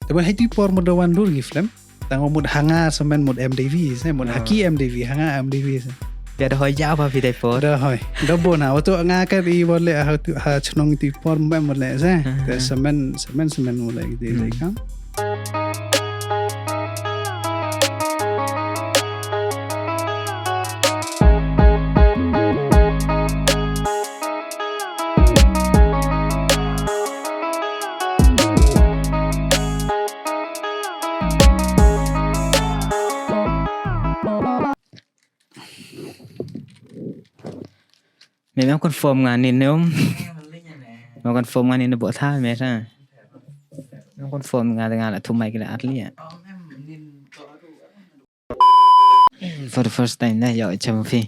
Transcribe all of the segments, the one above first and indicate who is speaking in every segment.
Speaker 1: Tapi hai tu por mod wan dur gi film. Tang mod hanga semen mod MDV se mod haki MDV hanga MDV se.
Speaker 2: Dia dah hoya apa video for.
Speaker 1: Dah hoi. Dah bona auto nga ka ri boleh ha chnong tu por mem boleh se. Te semen boleh gitu kan.
Speaker 2: Memang confirm ngàn nên nếu mà confirm ngàn nên nó bộ thay mẹ sao nó confirm ngàn là thu mày cái là atli à for the first time này giờ chăm phi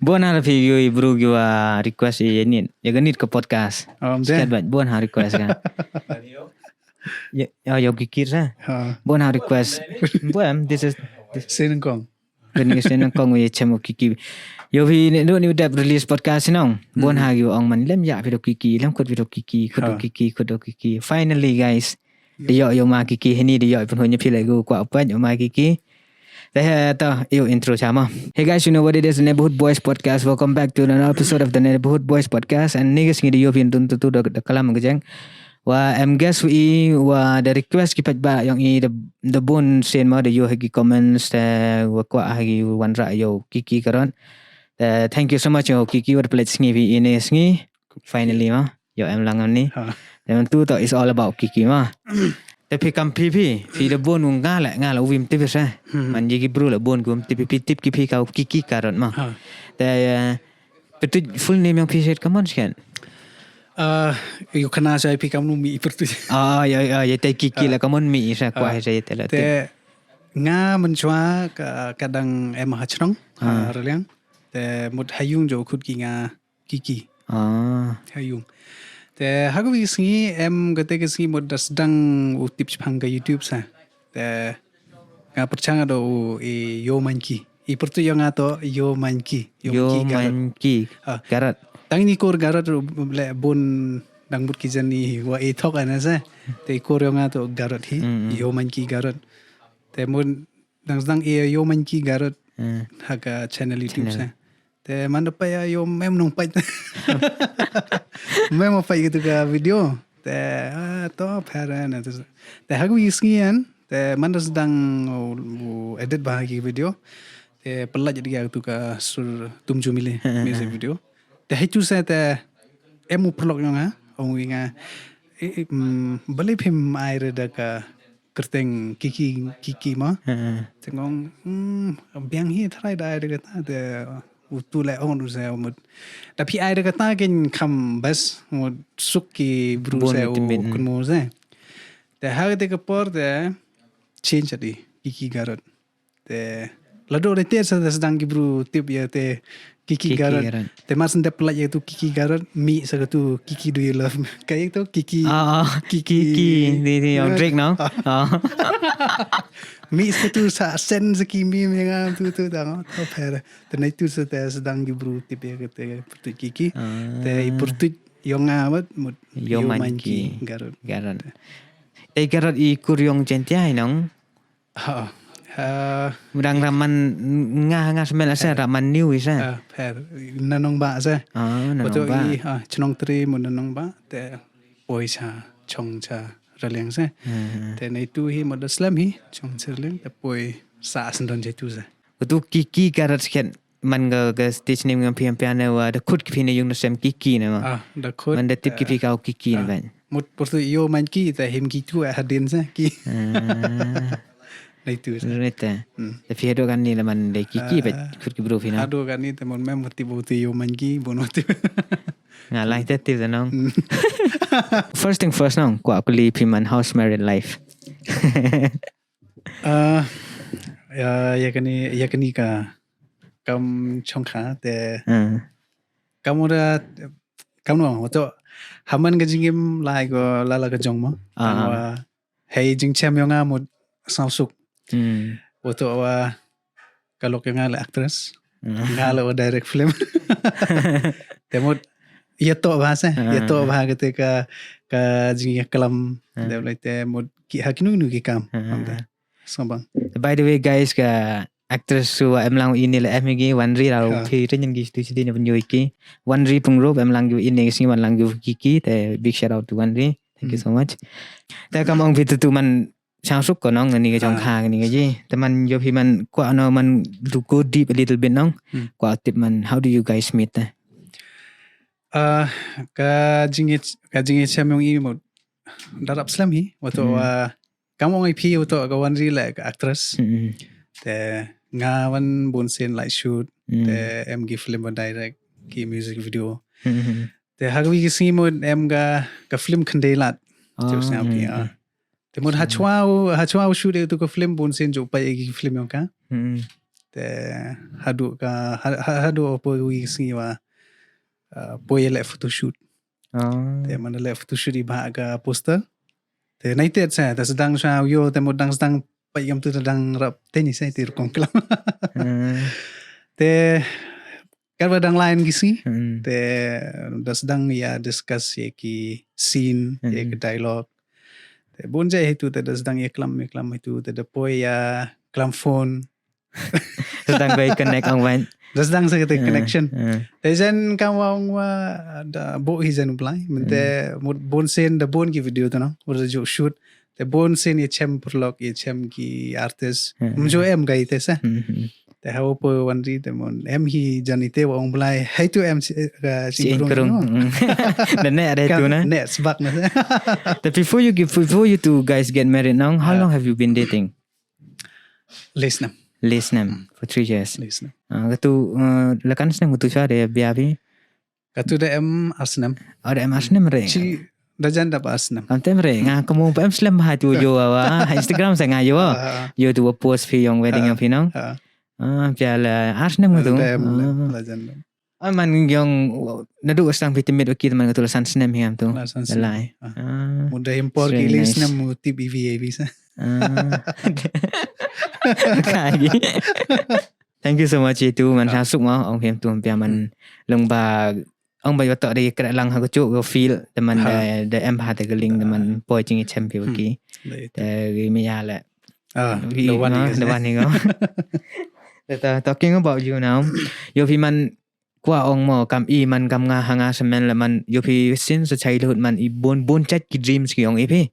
Speaker 2: buồn hà phi yo bro yo request ye need ya ganit ke podcast skat bat buồn hà request kan yo kikir sa buồn hà request buồn this is
Speaker 1: Sen kong
Speaker 2: Kening sen kong we chamo kiki yo vi no ni dap release podcast nong bon ha yo ong man lem ya video kiki lam kod video kiki kod kiki finally guys de yo ma kiki heni de yo pun honya philai go kwa pa yo ma kiki ta yo intro chama. Hey guys, you know what it is, the NeighborhoodBoyz podcast. Welcome back to another episode of the NeighborhoodBoyz podcast. And niggas ngi de yo pin tun tu de kalam ngajang wa em guess we wa the request ki ba yang i the bon sen ma de yo hagi comments wa kwa hagi wan ra yo kiki karon thank you so much yo kiki wa plate ngi vi in ngi finally ma yo em lang ni dan tu to is all about kiki ma tapi kam pi the bon nga la wim tip sa man ji bro la bon gum tip ki ka kiki karon ma betul full name yang pi set kaman kan
Speaker 1: you kena saya pikam nu mi pertu.
Speaker 2: Ya tai kiki la kamon mi sa kwa saya tela.
Speaker 1: Te nga menchwa kadang em hachnong reliang. Te mut hayung jo khud ki nga kiki. Hayung. Te hagu wi singi em gate ke singi mut dasdang utip phang ka YouTube sa. Te nga perchanga do yo manki. I pertu yo nga to yo manki.
Speaker 2: Yo manki. Garod.
Speaker 1: Tang ni kor garod le bon dang but kijan ni wa e thok ana sa te kor nga to garod hi yo man ki garod te mon dang yo man ki garod ha ka channel YouTube sa te man pa ya yo mem nong pa mem pa gitu ka video te to parana te ha wi skian te man dang edit ba ki video te pelaj dia tu ka sur tumju mile music video te hitu sa te emu prolog nga ong nga bali phim ai re da ka kerteng kiki ma tengong biang hi thrai dai de ta te utu le on du sa mut da pi ai de ta ken kham bas mut sukki bru sa o kun mo sa te ha de ka por de change di kiki garod te lado de te sa dang ki bru tip ya te Kiki Garod. Te mas ndep pelaj itu Kiki Garod mi sa tu Kiki do you love me. Kayak tu Kiki.
Speaker 2: Kiki di yang drink now.
Speaker 1: Mi sa tu sa sen sa kimi nga tu dang to pera. Te na tu sa te sedang gibru tip ya te pertu Kiki. Te pertu yang amat yo manki Garod. Te Garod I kuryong jentia nong. Mudang raman nga semela sa raman new isa. Per nanong ba sa.
Speaker 2: Nanong ba.
Speaker 1: Chnong tri mo nanong ba te Boyz chong cha raliang sa. Te na itu hi mo slam hi chong cha raliang te poi sa sandon je tu sa.
Speaker 2: Tu kiki Garod sket man ga stage name ngam pian wa da khut ki ne yung na sem kiki na ma.
Speaker 1: Da khut.
Speaker 2: Man da tip ki ka kiki na ban.
Speaker 1: Mut portu yo man ki te him ki tu hadin sa ki. Itu
Speaker 2: Rete. Tapi hado kan ni laman de kiki bet khut ki bro fina.
Speaker 1: Hado kan ni te mon mem motivasi yo manki bonoti.
Speaker 2: Ngalai te tip nong. First thing first nong ko akuli piman house married life.
Speaker 1: Ya kani ka kam chongkha te kamu da kamu to haman ga jingim lai go lala ga jongma. Hey jing chem yo nga mo sausuk. Waktu kalau yang ngala actress, ngala direct film. Temut ya to bahasa ketika ka jingi kelam de like mod ki hakinu nu ki kam Sombang.
Speaker 2: By the way guys ka actress su em lang ini la em gi wan ri rau phi trên nhân gi tu chi ne bunyo ki wan ri pung ro em lang gi in ne sing wan lang gi kiki te big shout out to wan ri thank you so much te kam ong vitu tu man chang suk ko nong ni ga jong kha ni ga ji te man yo phi man kwa no man to go deep a little bit nong kwa tip man how do you guys meet
Speaker 1: ka jingi chem yung i mo darap slam hi wato kamu ngai phi wato ka wan ri la ka actress te nga wan bon sen like shoot te em gi film direct ki music video te hagwi gi si mo em ka film khandelat jo snap ki te mo hachwa shoot tu ko film bon sen jo pa gi film yung ka te hadu po wi si wa boy le photo shoot te man le photo shoot i ba ka poster te nai te sa ta sedang sa yo te mo dang sedang pa yam tu sedang rap tenis sai tir kong klam te kan dang lain gisi te da sedang ya discuss ye ki scene ye ki dialogue te bonje itu te da sedang ye klam itu te da boy ya klam phone
Speaker 2: sedang baik connect ang wan
Speaker 1: das dang sa kete connection dejan kamwang wa da bo hijan uplai mente bon sen da bon ki video to no or jo shoot te bon sen ye chem prolog ye chem ki artist mjo em gai te sa te how po wan ri te mon em hi janite wa ong blai hai tu em si krung
Speaker 2: the net are tu na
Speaker 1: net sbak na
Speaker 2: before you two guys get married now how long have you been dating Lesnam for 3 years. Katu lakan senam tu cara dia bi.
Speaker 1: Katu da em Arsenam.
Speaker 2: Ada em Arsenam re.
Speaker 1: Ci da janda pa Arsenam.
Speaker 2: Kantem re nga kamu pa em slam ha tu jo wa Instagram sa nga jo. Yo tu post fi yung wedding yang pinang. Pia la Arsenam tu.
Speaker 1: La janda.
Speaker 2: Man yung nadu sang vitamin okey teman katu lasan senam hiam tu. Lai.
Speaker 1: Muda impor ki Lesnam muti BVA visa.
Speaker 2: Thank you so much itu man hasuk ma ong phim tu pia man long ba ong ba yo to de kra lang ha ko chu go feel teman de em ha te ling teman boy ching champion ki te gi me ya la the one ni go talking about you now yo phi man qua ong mo kam i man kam nga hanga semen la man yo phi since childhood man i bon chat ki dreams ki ong i phi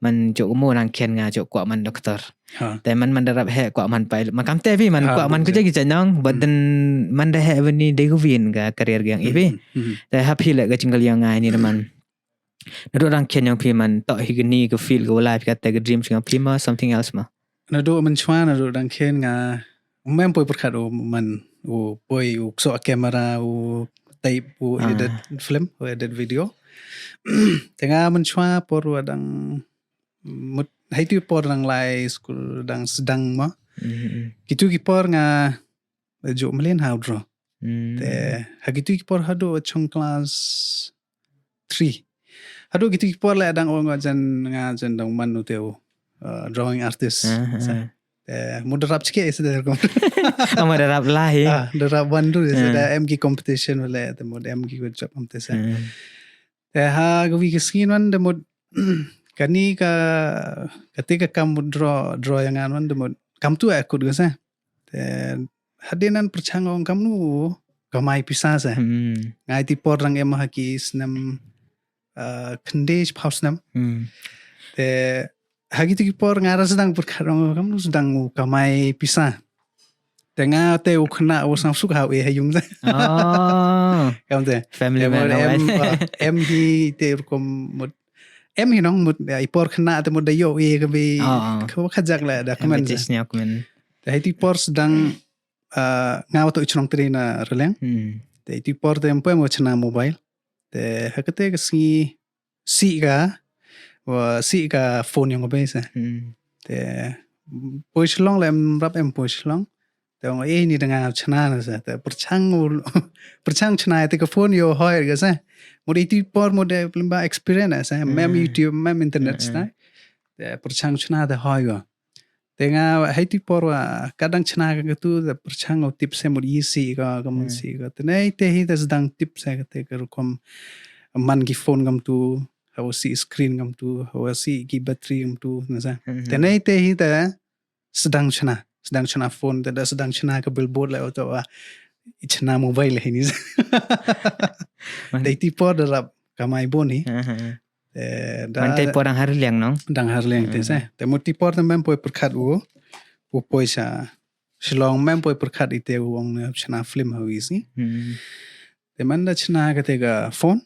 Speaker 2: man chỗ mo nang khen nga chỗ kwa man doctorแต่มันได้รับแหกกว่ามันไปมันคำแต่พี่มันกว่ามันก็จะกิจน้องบัดนั้นมันได้แหกวันนี้ได้ก็วินกับคาเรียร์อย่างอีพี่แต่ถ้าพี่แหละก็จึงก็ยังไงนี่มันนั่นดูรังเขียนอย่างพี่มันต่อให้กันนี่ก็ฟีลก็ไลฟ์กับแต่ก็ดรีมสิ่งพี่มา something else มา
Speaker 1: นั่นดูมันชวนนั่นดูรังเขียนงาแม่ป่วยประคัดมันป่วยโซ่แคมราไต่edit film edit video แต่งามันชวนปวดดังมุดให้tu por nang lai school dang sedang ma kitu ki por nga jo mlen how draw te hagitu ki por hado chong class 3 hado kitu ki por la dang ong jan dang manu teu drawing artist te mudarap chike ese ko
Speaker 2: amarap lahi
Speaker 1: darap bandu ese da mg competition wala te mod mg ko job amte sa te ha gwi ki skin wan de mod kani ketika kamu draw yang anuan demod kamu tu akut ke sa hadinan percangong kamu kamai pisah sa ngai ti por rang emah ki snam khandej paus nam te hagi ti por ngara sedang perkarong kamu sedang kamai pisah tenga te ukna usang suka we hayung sa kamu te
Speaker 2: family man
Speaker 1: em hi te kom em hi nong mut ipor khna te mod dayo e ke be ko khajak la da comment te hi por sedang ngaw to ichong trina releng te ti por te empo mo chna mobile te hakate ke si ga phone yang be sa te pois long lem rap em pois long te ong e ni danga chna na sa te perchang chna te ke phone yo hoy ga sa mod itu por mod limba experience mem YouTube mem internet sta perchang chna de hoy Tengah hai tipor wa kadang cena ka tu da perchang au tip se mod isi ka mun si ka tenai te hi da sedang tip se ka te ka kom man ki phone gam tu au si screen gam tu au si ki battery gam tu na sa tenai te hi da sedang cena phone da sedang cena ka billboard la auto wa cena mobile hi ni dai tipor da rap kamai boni
Speaker 2: Mantai porang harliang nong.
Speaker 1: dang harleng te sa te mo tipor ta mem poi perkhat u poi sa Shillong mem poi perkhat ite wong chana film hawi si te man da chana ka te ga phone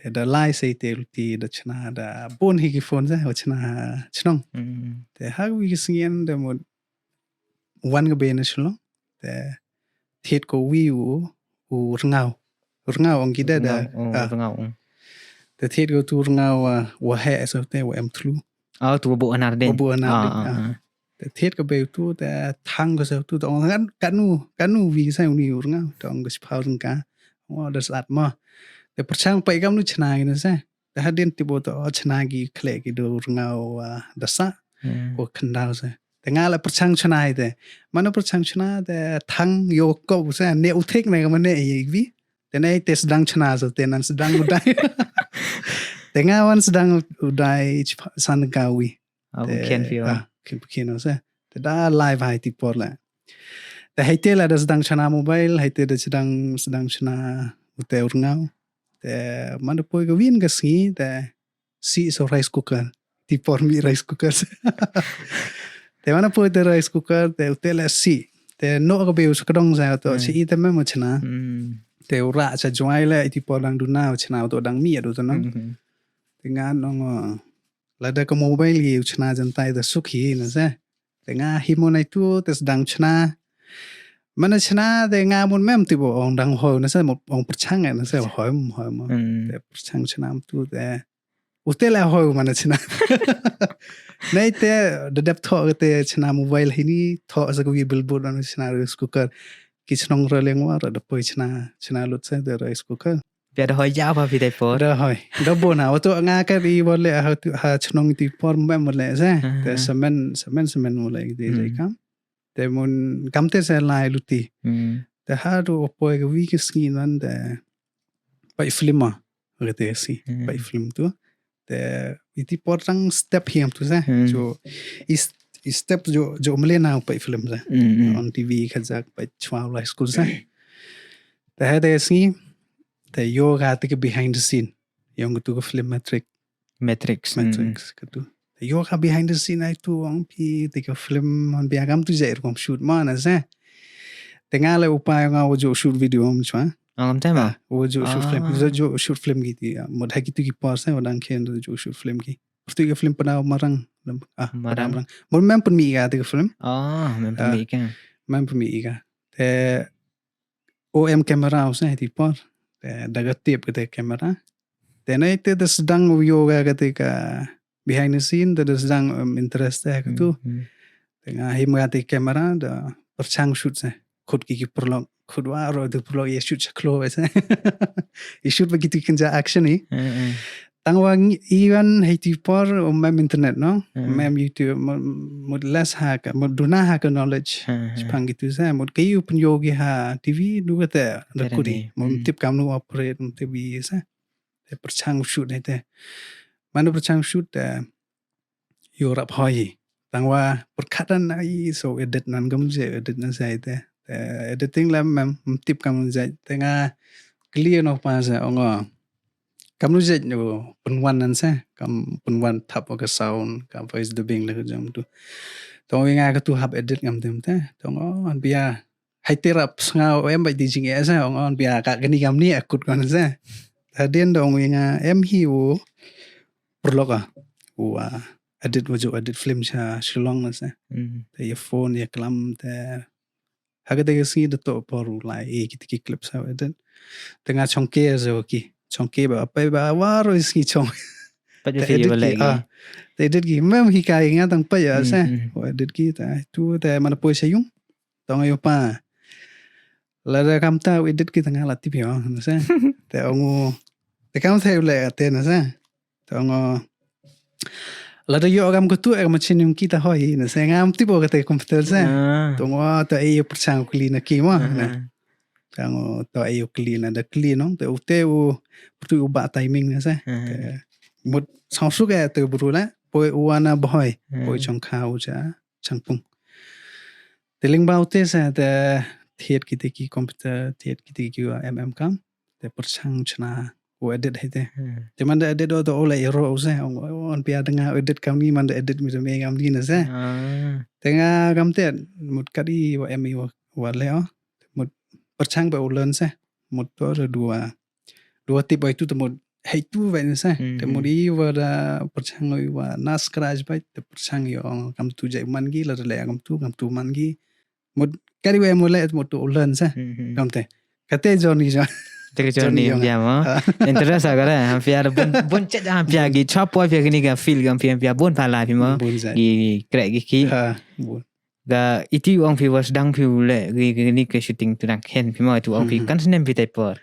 Speaker 1: te da lai se te ti da chana da bon hi ki phone sa chana chnong te ha wi ki singen da mo wan ga be na Shillong te thet ko wi u rngau ong ki da
Speaker 2: Rngau.
Speaker 1: te thet go tu rngau wa he so te wa em thlu
Speaker 2: Tu bu anar den.
Speaker 1: bu ana te thet ka be tu te thang ko so tu tong kanu vi sa uni rngau tong go spau rng ka wa da sat ma te perchang pai gam nu chna ni sa te ha den ti bo to chna gi khle ki do rngau da sa o khandau sa te nga la perchang chna ite mana perchang chna te thang yo ko sa ne u thek na ga ma ne ye vi te nei te sedang chna so te nan sedang udai te nga wan sedang udai san gawi
Speaker 2: Kian fio.
Speaker 1: Kino sa te da live hai ti por la te hai te la da sedang chana mobile hai te da sedang chana ute urngau te mana poi ga win ga si so rice cooker ti por mi rice cooker te mana poi te rice cooker te ute la si te no ga be us kadong sa to si ite me mo chana te ura cha joai la ti por dang du na chana to dang mi do to no te nga no la da ka mobile gi chana jan tai da sukhi na sa te nga hi mo nai tu te sedang chana mana chana te nga mon mem ti bo ong dang ho na sa mo ong perchang na sa ho mo te perchang chana tu te utela ho mana chana nei te da dep tho te chana mobile hi ni tho sa ko billboard na chana rice cooker ki chnong ra leng wa ra da poi chana lut sa de rice cooker
Speaker 2: Pia da hoi jao pa fi dai por.
Speaker 1: da hoi da bo na to nga ka ri bo le ha chnong ti por mem mo le sa te semen mo le de dai kam te mon kam te sa lai luti te ha do poi ga wi ki ski nan de pai film ma re te si pai film tu te iti por rang step hiam tu sa jo is step jo mle na pai film sa on tv khajak pai chwa la school sa te ha de si te yoga te behind the scene yang tu ko film
Speaker 2: Matrix.
Speaker 1: ka tu te yoga behind the scene ai tu ong pi te ko film on biagam tu jair kom shoot ma na sa te nga le upay nga jo shoot video om chwa
Speaker 2: Ang tam ma.
Speaker 1: wo jo shoot film gi ti mod ha ki tu ki par sa wadang khen jo shoot film ki tu ki film pana marang marang mon mem pun mi ga te film
Speaker 2: Mem pami ka.
Speaker 1: mem pun mi ga te om camera sa ti par te daga tip ke te camera te nei te da sedang yoga ke te ka behind the scene da sedang interest ka tu te nga him ga te camera da perchang shoot sa khud ki prolog khud wa ro de prolog ye shoot chaklo sa ye shoot ba ki kan ja action ni tangwang even hiti por mem internet no mem youtube mod less hack mod duna hack knowledge spang gitu sa mod kayu penyogi ha tv du kata nakuri mod tip kam no operate tv sa te perchang shoot te mana perchang shoot yorap hoi tangwa perkhatan ai so edit nan gam je edit na sai te editing lam mem tip kam je tenga clear no pa sa ongo kam nu je no penwan nan sa kam penwan thap ka sound kam voice dubbing la jam tu to nga ka tu hab edit ngam tem ta to on bia hai terap ngau em bai di jing sa on bia ka gani gam ni akut kon sa hadien dong nga em hi wo perloka wa edit wo edit film cha shilong na sa te ye phone ye klam te hagade si de to por lai e ki clip sa edit tenga chongke zo ki chongke ba pa ba waro iski chong
Speaker 2: Pa jo fi ba lagi.
Speaker 1: te edit ki mem hi kai nga tang pa ya sa o edit ki ta tu te mana poi sa yung tong ayo pa la da kam ta edit ki tanga la ti pyo na sa te ongu te kam thai le te na sa tong Lada yo agam kutu macam yang kita hoi na saya ngam tipo kata komputer saya. Tunggu tu ayo percang kli na kimo na. Kang tu ayo kli na da kli nong tu ute pertu ubah timing na saya. Mut sausuk tu buru la poi uana boy poi chong khau cha changpung. Teling bau te saya te thiet kita ki komputer thiet kita ki kam te percang chna edit hai te. Cuman da edit do oleh ero usah on pia dengar edit kami man da edit mi ngam ni na sa. Tengah kam te mut kadi wa mi wa leo mut percang ba ulen sa. Mut to dua tip itu mut hai tu va sa. Te muri wa da percang wa na scratch ba te percang yo kam tu jai man gi la le kam tu man gi. Mut kadi wa mo le mut to ulen sa. Kam te. Kate journey ja.
Speaker 2: Journey dia mo. Interest agak hampir bun cek hampir gi chop boy hampir ni ga feel hampir bun pala pi mo. Gi crack gi. Ga itu orang pi was dang pi le gi ni ke shooting tu nak hen pi mo tu orang pi kan senem pi type.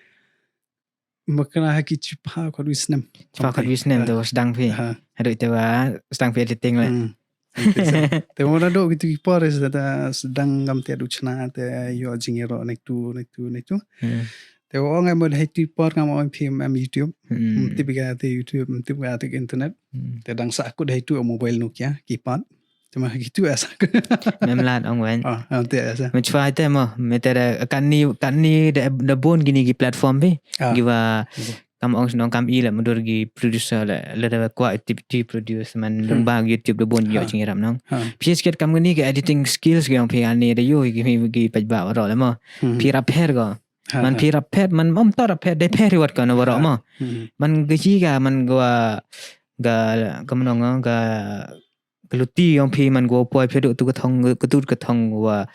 Speaker 1: Makna haki cipa kat wisnem.
Speaker 2: Cipa kat wisnem tu was dang pi. Ada itu sedang pi editing le.
Speaker 1: Te mo do gitu ki pores da sedang ngam te adu chna te yo jingero nek tu. Te orang yang boleh itu pot ngam orang film YouTube, tiba te YouTube, tiba te internet. Te dang sa aku dah itu mobile Nokia, keypad. Cuma gitu asa.
Speaker 2: Memlat orang wen.
Speaker 1: Te asa.
Speaker 2: Mencuba itu mah, metera kan ni dah bon gini gi platform be. Giwa kam orang senang kam ilah mundur gi producer lah, dah kuat activity produce man lembang YouTube dah bon yo cingirap nang. Pi sikit kam ni ke editing skills ge orang pi ani dah yo gi pajba orang lah mah. Pi repair go. Man pi rapet man tar rapet de peri wat kan wara ma man gaji ga man ga kamanong ga keluti yang pi man go poi phedu tu ka thong wa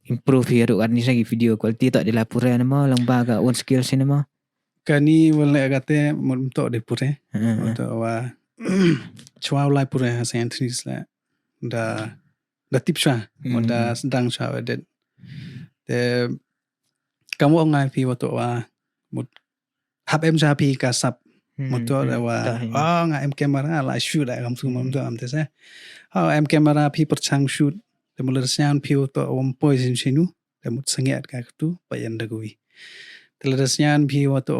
Speaker 2: improve hiru kan ni sagi video quality tak dilapur na ma lamba ga on skill cinema
Speaker 1: kani wala agate mun to de pure to wa chwa lai pure ha scientist la da tipsha da sedang chwa de kamu ngai pi waktu mut hab em japi ka sap motor ngai em kamera la shoot ai kam sumam tu am te sa em kamera pi perchang shoot te muler sian pi to pois in sinu te mut sanget ka tu payan dagui te le sian pi waktu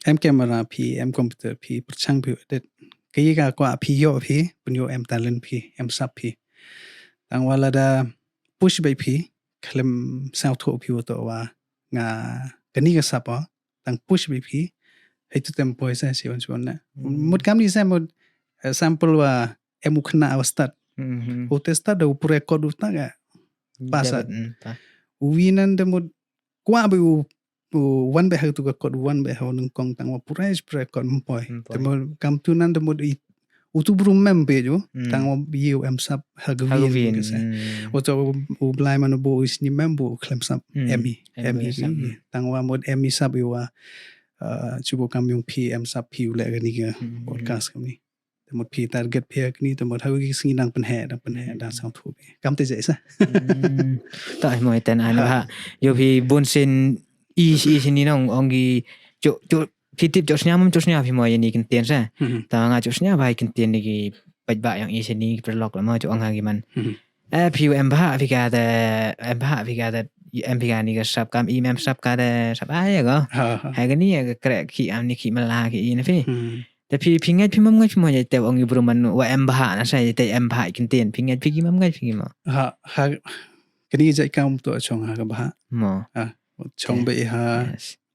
Speaker 1: em kamera pi em computer pi perchang pi edit kai ka kwa pi yo pi punyo em talent pi em sap pi tang wala da push by pi klem sao tho pi waktu nga kani ka sapa tang push bp itu tempo sa si on na mut kam ni sa mut sample wa emu khna awstat o testa da upur record usta ga pasat winan de mut kwa bu one be ha tu ka code one be ha nung kong tang wa price record mpoi temo kam tu nan de mut utu brum membe jo tang wa biu em sap hagwin ka sa oto u blai man bo is ni membo klem sap emi tang wa mod emi sap wa chubo kam yung pm sap pi le ga ni ga podcast kam ni temot pi target pi ni temot hagi singi nang penhe da sang thu be kam te jaisa
Speaker 2: ta moi ten ana ha yo pi bonsen is ni nong ongi jo Fitip josnya pi mo yani kentien sa. Ta nga josnya bai kentien ni pajba yang isi ni perlok lama jo ang hagiman. Piu emba fika da empiga ni ga sap kam imam sap ka da sap ai ga. Hai ga ni ga krek ki am ni ki mala ki ni fi. Tapi pingat pi mam ngai pi mo ya te ong ibru man wa emba na sa te emba kentien pingat pi ki mam ngai pi mo.
Speaker 1: Ha kani jai kam to chong ha ga ba.
Speaker 2: Mo.
Speaker 1: Chong be ha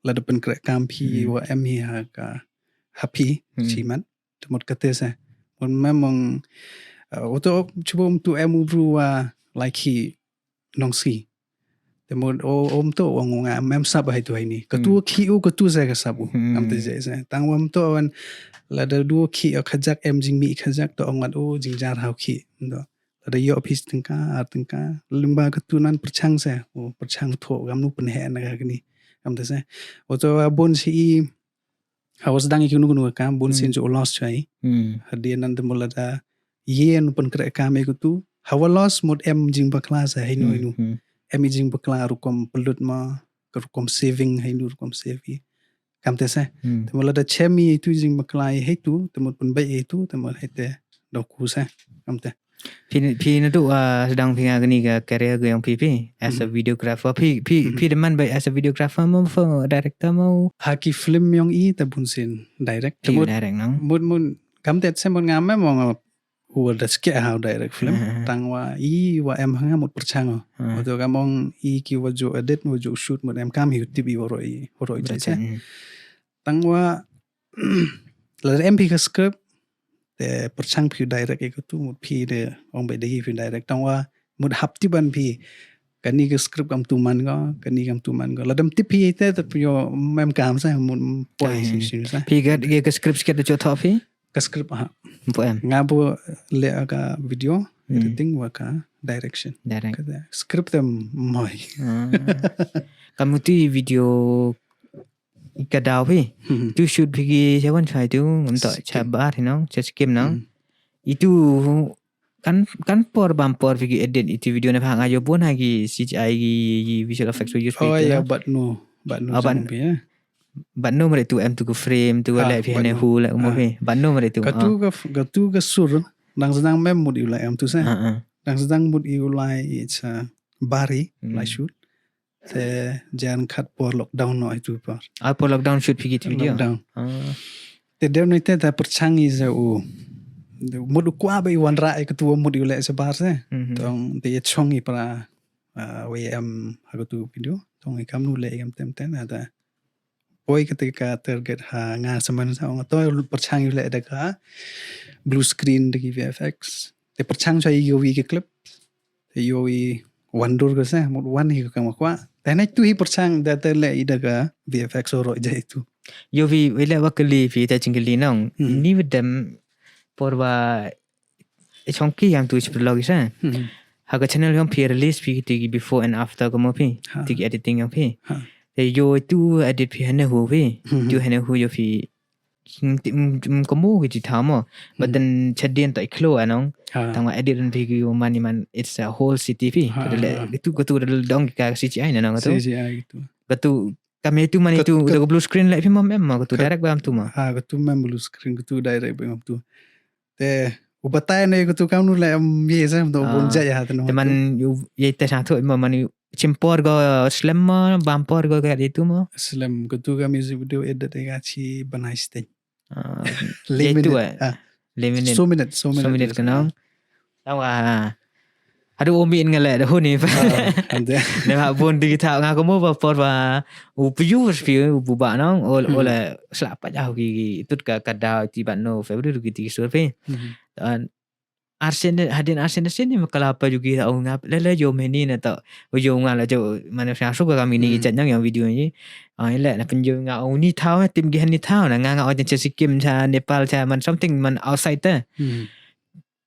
Speaker 1: la depan krek kampi wa emi ha ka happy cimat temot kate sa mon memang oto cuba tu emu bru wa like he nongsi temot to ngonga mem sab hai tu hai ni ketu ki u ketu sa ka sabu am te sa tang wam to wan la da du ki khajak em jing mi khajak to ongat o jing jar hau ki ndo ada yo office tingka limba ketu nan perchang sa perchang tho gam nu pen he na ga ni am te sa oto bon si hawas dang ikunu kunu ka bon sin jo loss chai hadian nan temula da yen pen krek ka me kutu hawa loss mod em jing bakla sa hainu em jing bakla rukom pelut ma rukom saving hainu rukom save kam te sa temula da chemi itu jing bakla hai tu temut pen bai itu temut hete doku saya kamte
Speaker 2: Pi na tu sedang pinga gini ke career ke yang pi as a videographer. Pi deman baik as a videographer mau director mau
Speaker 1: haki film yang tabun sin direct
Speaker 2: direct nang.
Speaker 1: mun kamte saya mun ngame mau udah skia how direct film tangwa wa em hanga mut perchang waktu kamong ki wajo edit wajo shoot mut em kam hiu tibi horoi jai tangwa la em pi ka script te perchang pi direct ke tu mut pi de ong be de hi pi direct tangwa mut hap ti ban pi kani ke script kam tu man go la dam ti pi te yo mem kam sa mut poi si sa
Speaker 2: Pi ke script sikit tu top pi
Speaker 1: ka script ha
Speaker 2: poem
Speaker 1: ngabo le ka video editing wa ka direction
Speaker 2: direct
Speaker 1: kada script tem moi
Speaker 2: kamu tu video ikadaw pi tu shoot pergi jawan saya tu untuk cabar nang Skhem nang itu kan por bampor pergi edit itu video na phang ayo pun lagi CGI visual effects use
Speaker 1: oh ya but no ya
Speaker 2: but no mere tu em tu frame tu la phi ne hu la mo phi but no mere tu
Speaker 1: gatu ka sur nang sedang mem mud ulai em tu sa nang sedang mud ulai it's bari la shoot te jan cut por lockdown no itu par
Speaker 2: por lockdown shoot pergi tu video
Speaker 1: te dem no te ta perchangi za u mud kwa ba iwan ra ke tu mud ulai sa bar sa tong te chongi para wm tu video tong ikam nu le ikam tem ada Boy ketika target nga saman sa to perchang yule daka blue screen deki VFX te perchang sa yowi ke clip te yowi wandur ke sa mod wan hi ka makwa te na tu hi perchang da te le daka VFX oro ja itu
Speaker 2: yowi wele wakali fi ta chingli nong ni wedam porwa chongki yang tu blog sa haga channel yang pi release pi ti before and after ko mo pi ti editing yang pi yo tu edit phi hane hu phi tu hane hu yo phi ko mo ki tha mo but then chadien tai khlo anong tang edit ren phi yo man it's a whole city phi itu ko tu dong ka CGI na nang to
Speaker 1: CGI gitu
Speaker 2: tu kami tu man itu udah blue screen like film mem ko tu direct bam tu ma
Speaker 1: ko tu mem blue screen ko tu direct bam tu te ubatai ne ko tu kam nu la ye sa to bonja ya ta no
Speaker 2: teman ye ta sa tu man Cimpor go Skhem bampor go kayak itu mo
Speaker 1: Skhem ketua music video edit gachi banai stage
Speaker 2: limited so minute kenang tahu aduh omin ngale dah ni ne ha bon di ta nga ko mo ba por ba u viewers view bu ba nang ola slap pa jau ki tut ka kada ti ban no February ki survey Arsen hadin Arsen ni makalapa juga au ngap lele yo meni na ta yo ngala jo mana masuk ke kami ni chat yang video ni ile na penjo nga au ni thau tim gi ni thau na nga au chen Sikkim cha Nepal cha man something man outside ta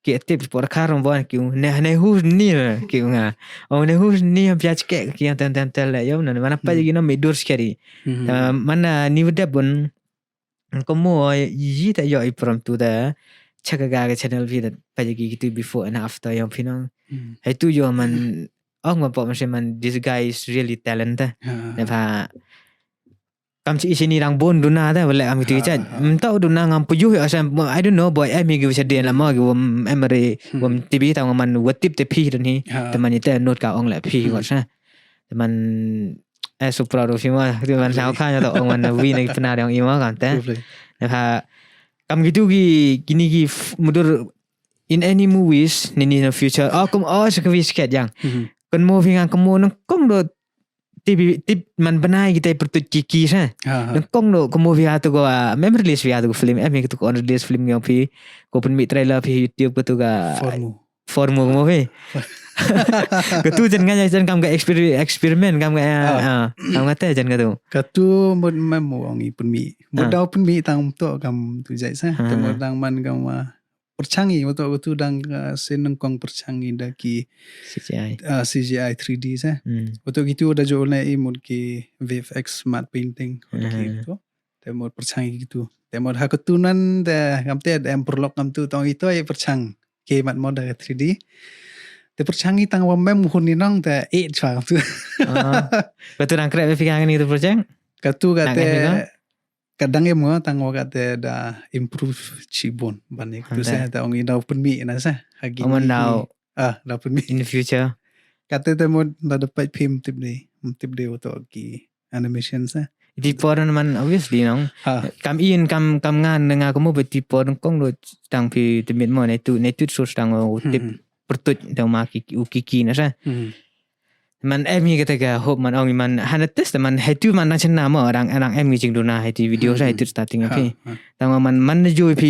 Speaker 2: ke tips por karon bon ki ne hu ni ki nga au ne hu ni piach ke ki tan le yo na mana pa gi no medur skeri mana ni udah bon komo yi ta yo from to the chakaga channel vi pagi gitu before and after yang pinang itu yo man ngapa macam man this guy is really talented ne pa kam chi sini rang bon duna da wala am tu chat tau duna ngam puju asam I don't know boy I me give said la ma give memory wam tv tang man watip te pi ni teman ite note ka ong la pi ko sa teman so proud of you teman sao kha nya to ong man vi ni Pnar yang ima kan ta ne pa kam gitu gini mudur in any movies ni in the future kom sekali sikit yang kan movie ngang kamu nang kong do tip man banai kita pertut KIKI sa nang kong do ko movie atu ko member release vi atu film me ko on release film yang pi ko pun mi trailer pi YouTube ko tu ga formu movie ko tu jan nganya jan kam ga eksperimen kam ga kam ngata jan ga tu
Speaker 1: ka tu mod memo ngi pun mi modau pun mi tang to kam tu jai sa te modang man kam perchangi waktu tu dang seneng kong perchangi daki CGI 3D sa waktu gitu udah jual na imod ki VFX matte painting gitu te mod perchangi gitu te mod hakutunan te kam te em perlok kam tu tong itu ay perchang ke mat mod 3D te perchangi tang wa mem hun ni nang te chwa tu
Speaker 2: betul nang krep figang ni tu perchang
Speaker 1: katu kate kadang mo tang waga te da improve chibon banik tu sa ta ong ida penmi na sa hagi
Speaker 2: Aman daw
Speaker 1: da penmi
Speaker 2: in the future.
Speaker 1: kate te mo da dapat film tip de to ki animation sa
Speaker 2: Tiporan man obviously nong kam ngan nga kamu betiporan kong lo tang pi temit mo na tu sus tang tip pertut tang ma kiki na sa man emi kata hope man ong man hanates man hetu man na chana mo orang emi jing duna heti video sa hetu starting api tang man jo pi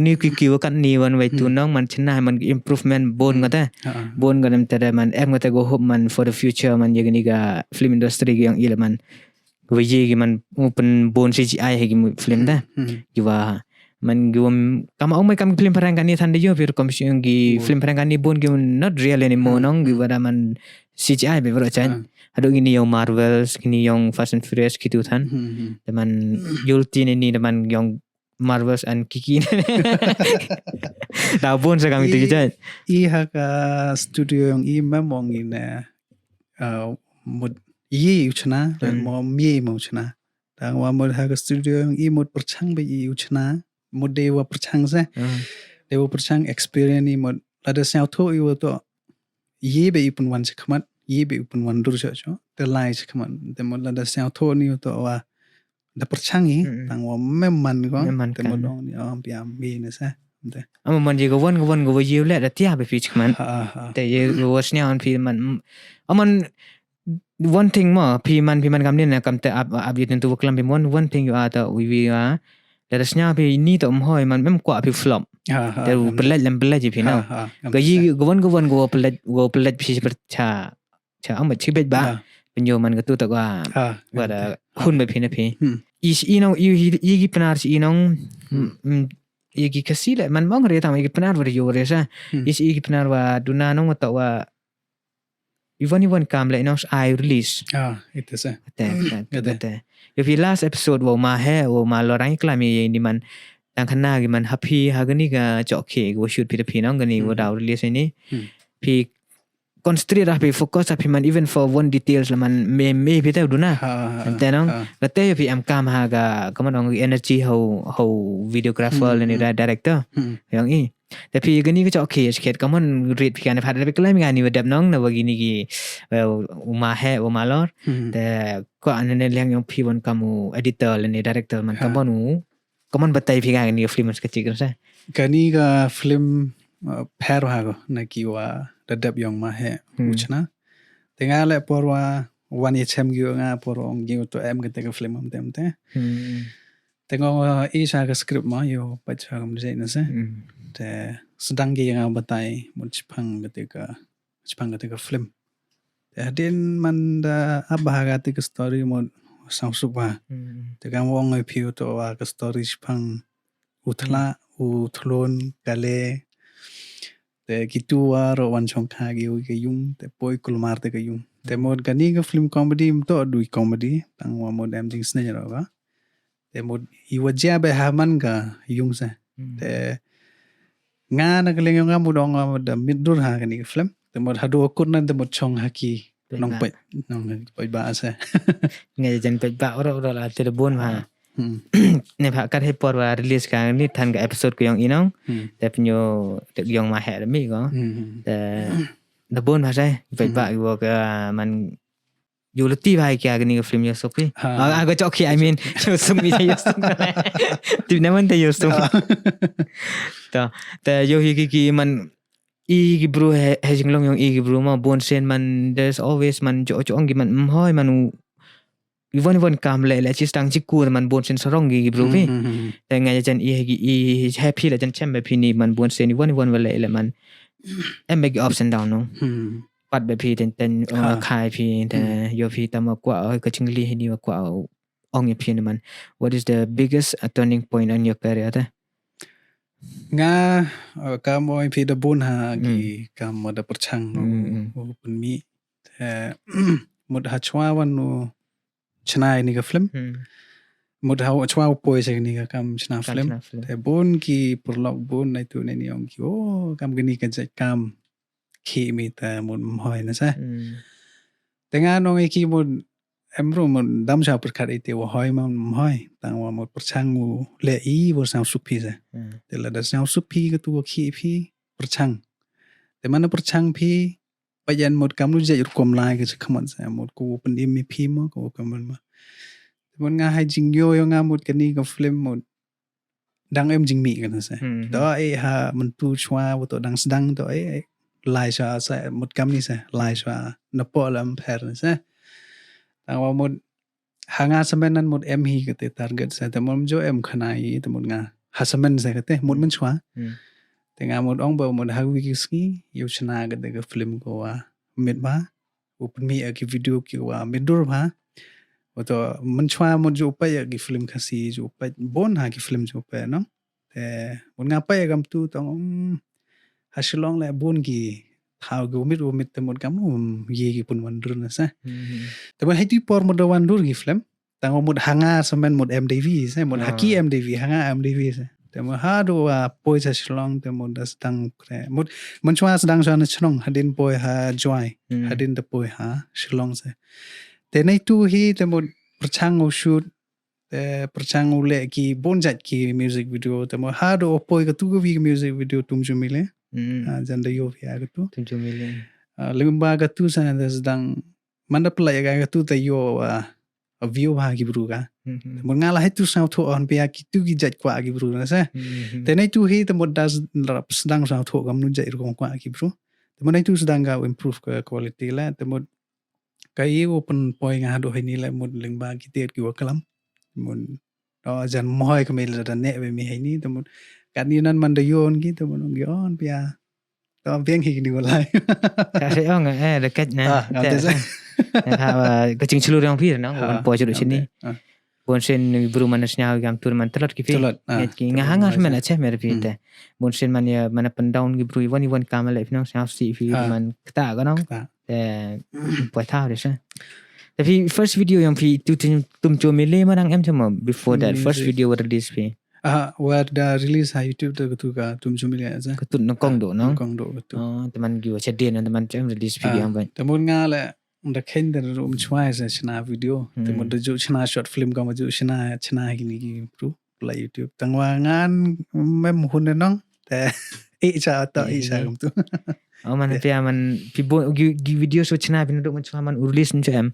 Speaker 2: ni kiki kan ni wan wai tu nong man chana man improvement bon ngata bon ganam tada man kata go hope man for the future man yagni ga film industry yang ilaman Wajib man open bon CGI hagi film dah. Giwa man giwam kama ong mai kam film parangkan ni thanda yo pir komisyon gi film parangkan ni bon gi not real anymore nong giwa da man CGI be bro chan. Ado gini yung Marvels, gini yung Fast and Furious gitu than. Teman Yulti ni teman yung Marvels and Kiki. Dah bon sa kami tu kita.
Speaker 1: Ka studio yung memang ina mod uchna mo mi mo uchna tang wa mod ha studio yung mod perchang be uchna mod dewa perchang sa dewa perchang experience ni mod lada sao tho yu to be ipun wan chakmat be ipun wan dur cha cho te lai chakmat te mod lada sao tho ni to wa da perchang tang wa memman ko te mod dong ni piam mi na sa
Speaker 2: man je go wan go yiu le da tia be fi chakman te ye go wasnya on fi man aman one thing mo piman kam ni na kam te up yun tu waklam bi one thing you ada we are darasnya bi ni to mhoi man mem kwa bi flop te pelat je pi na ga yi go pelat bi cha amat chibet ba penyo man ga tu ta wa da hun ba pi na pi is yi Pnar si inong yi Khasi le man mong re ta yi Pnar wa yo re sa is yi Pnar wa duna nong ta wa Even kam le nong I release.
Speaker 1: Itu sa.
Speaker 2: Kata. If last episode wo ma lorang klami ni man tang khana gi man happy hagani ga chokke go shoot pi nong gani wo daw release ni. Pi concentrate pi focus pi man even for one details la man me pi ta duna. Tenong kata pi am kam ha ga kaman ong energy how videographer ni director. Yang tapi gani ko okay sket kaman read pikan phat tapi kelai ngani wadap nong na wagini gi uma lor te ko anane lang yung p1 kamu editor ni director man kaman batai pikan ni film kecil kan sa
Speaker 1: gani ga film pair ha go na kiwa dadap yung uchna tengale porwa one chem gi nga porong gi to em ke film am te tengok isa ka script ma yo pacha kam design na sa te sedang gi yang batai mod Jepang ketika film te hadin man da abaha ketika story mod sangsuk ba te kam wong ai piu to wa ka story Jepang uthlon kale te kitu wa ro wan chong kha gi ke yung te poi kulmar te ke yung te mod gani ka film comedy to dui comedy tang wa mod am jing sne ro ba te mod iwajia be haman ga yung sa te nga nagling yung mudong da midur ha kani film te mod hadu kun nan te mod chong haki nong pai ba sa
Speaker 2: ngai jan pai ba ro la te bon ha ne pha kat he por wa release ka ni than ga episode ko yung inong te pinyo te yung ma he mi ko te da bon ha sai pai ba wo ka man Yulati bhai kya gani ka film yo sopi aga choki I mean yo sum mi yo sum tu naman te yo sum ta yo ki man i bro he jinglong yung i bro ma bon sen man there's always man jo ong gi man hoi man even kam le chi stang chi kur man bon sen sarong gi bro vi te ngai jan i happy la jan chem be phini man bon sen even le man em make ups and down no pat be phi ten khai phi te yo phi tam kwa ka chingli ni kwa ong ye phi man what is the biggest turning point on your career ta
Speaker 1: nga kam oi phi da bun ha gi kam da perchang pun mi te mod ha chwa wan no chnai ni ka film mod ha chwa poi se ni ka kam chna film te bun ki prolog bun nai tu ni ong ki kam gni ka kam khi mi ta mun hoi na sa tenga no ki mun em rồi một đám sao bật khát ấy tiêu hỏi mà hỏi tao mà một bật sang ngủ lệ ý vô sao supi ra thế là đã sao supi cái tu khi phi bật sang thế mà nó bật sang phi bây giờ một cam lúc dậy cầm lại cái không ăn sao một cô bên đi mi phi mà cô cầm mà một ngày hay jing yo nga một cái này cái film một đang em jing mi cái nó sao đó ấy ha mình tu choa vô tổ đang sedang đó ấy lại sao sao một cam này sao lại sao nó bỏ làm pher sao tao một hanga semenan một em hi kete target sa tamam jo em khanai tamon nga hasamen sa kete một men chwa tenga một ong ba một hawi ski yochna kete ka film ko wa met ba open mi ki video ki wa medur ba oto men chwa một jo pa ki film khasi jo pa bon ha ki film jo pa no te một nga pa gam tu tong hasilong la bon ki thao go mit te một gam ye ki pun wan run sa tamon hai tu por một wan dur ki film tang một hanga semen một MDV sa một haki MDV hanga MDV sa tamon ha do Boyz hasilong tamon das tang một man chwa sedang sana chnong hadin boy ha joy hadin the boy ha shilong sa te nei tu hi tamon perchang o shoot te perchang o le ki bonjat ki music video tamon ha do boy ka tu vi music video tum ju mile janda yo vi aga tu
Speaker 2: tum ju mile
Speaker 1: limba ga tu sa das dang manda play ga tu ta yo a view ha ki bru ga mon nga la tu sao tho on pia ki tu ki jat kwa ki bru na sa te nei tu hi te mod das rap sedang sao tho gam nu jai ro kwa ki bru te mon nei tu sedang ga improve ka quality la te mod kai open poi nga do hai ni la mod limba ki te ki wa kalam mon do jan moi ka me la da ne be mi hai ni te mod kan ni nan man da yon ki te mon ngi on pia to vieng hi ni wa lai
Speaker 2: ka se ong da kat na ha ka ching chulu rong phi na on po chu chini bon sen bru man snya gam tur man talat ki phi ki nga hanga men a che mer phi te bon sen man ya man pen down ki bru one kam le phi no sa si phi man ta ga no te po tha de sa the first video yang phi tum cho me le ma dang em chama before that first video was released phi
Speaker 1: where the release ha YouTube tu ka tum chu mile za
Speaker 2: ka tun no kong do no
Speaker 1: tu
Speaker 2: teman gi wa chedin teman chem release video am ban
Speaker 1: tamon nga la da khen da room chwa sa chna video tamon da ju chna short film ka ma ju chna gi ni pro la YouTube tangwa ngan mem hun na nong te e cha ta e sa gam tu
Speaker 2: man pia man pi bo gi video so chna bin do man chwa man release ni chem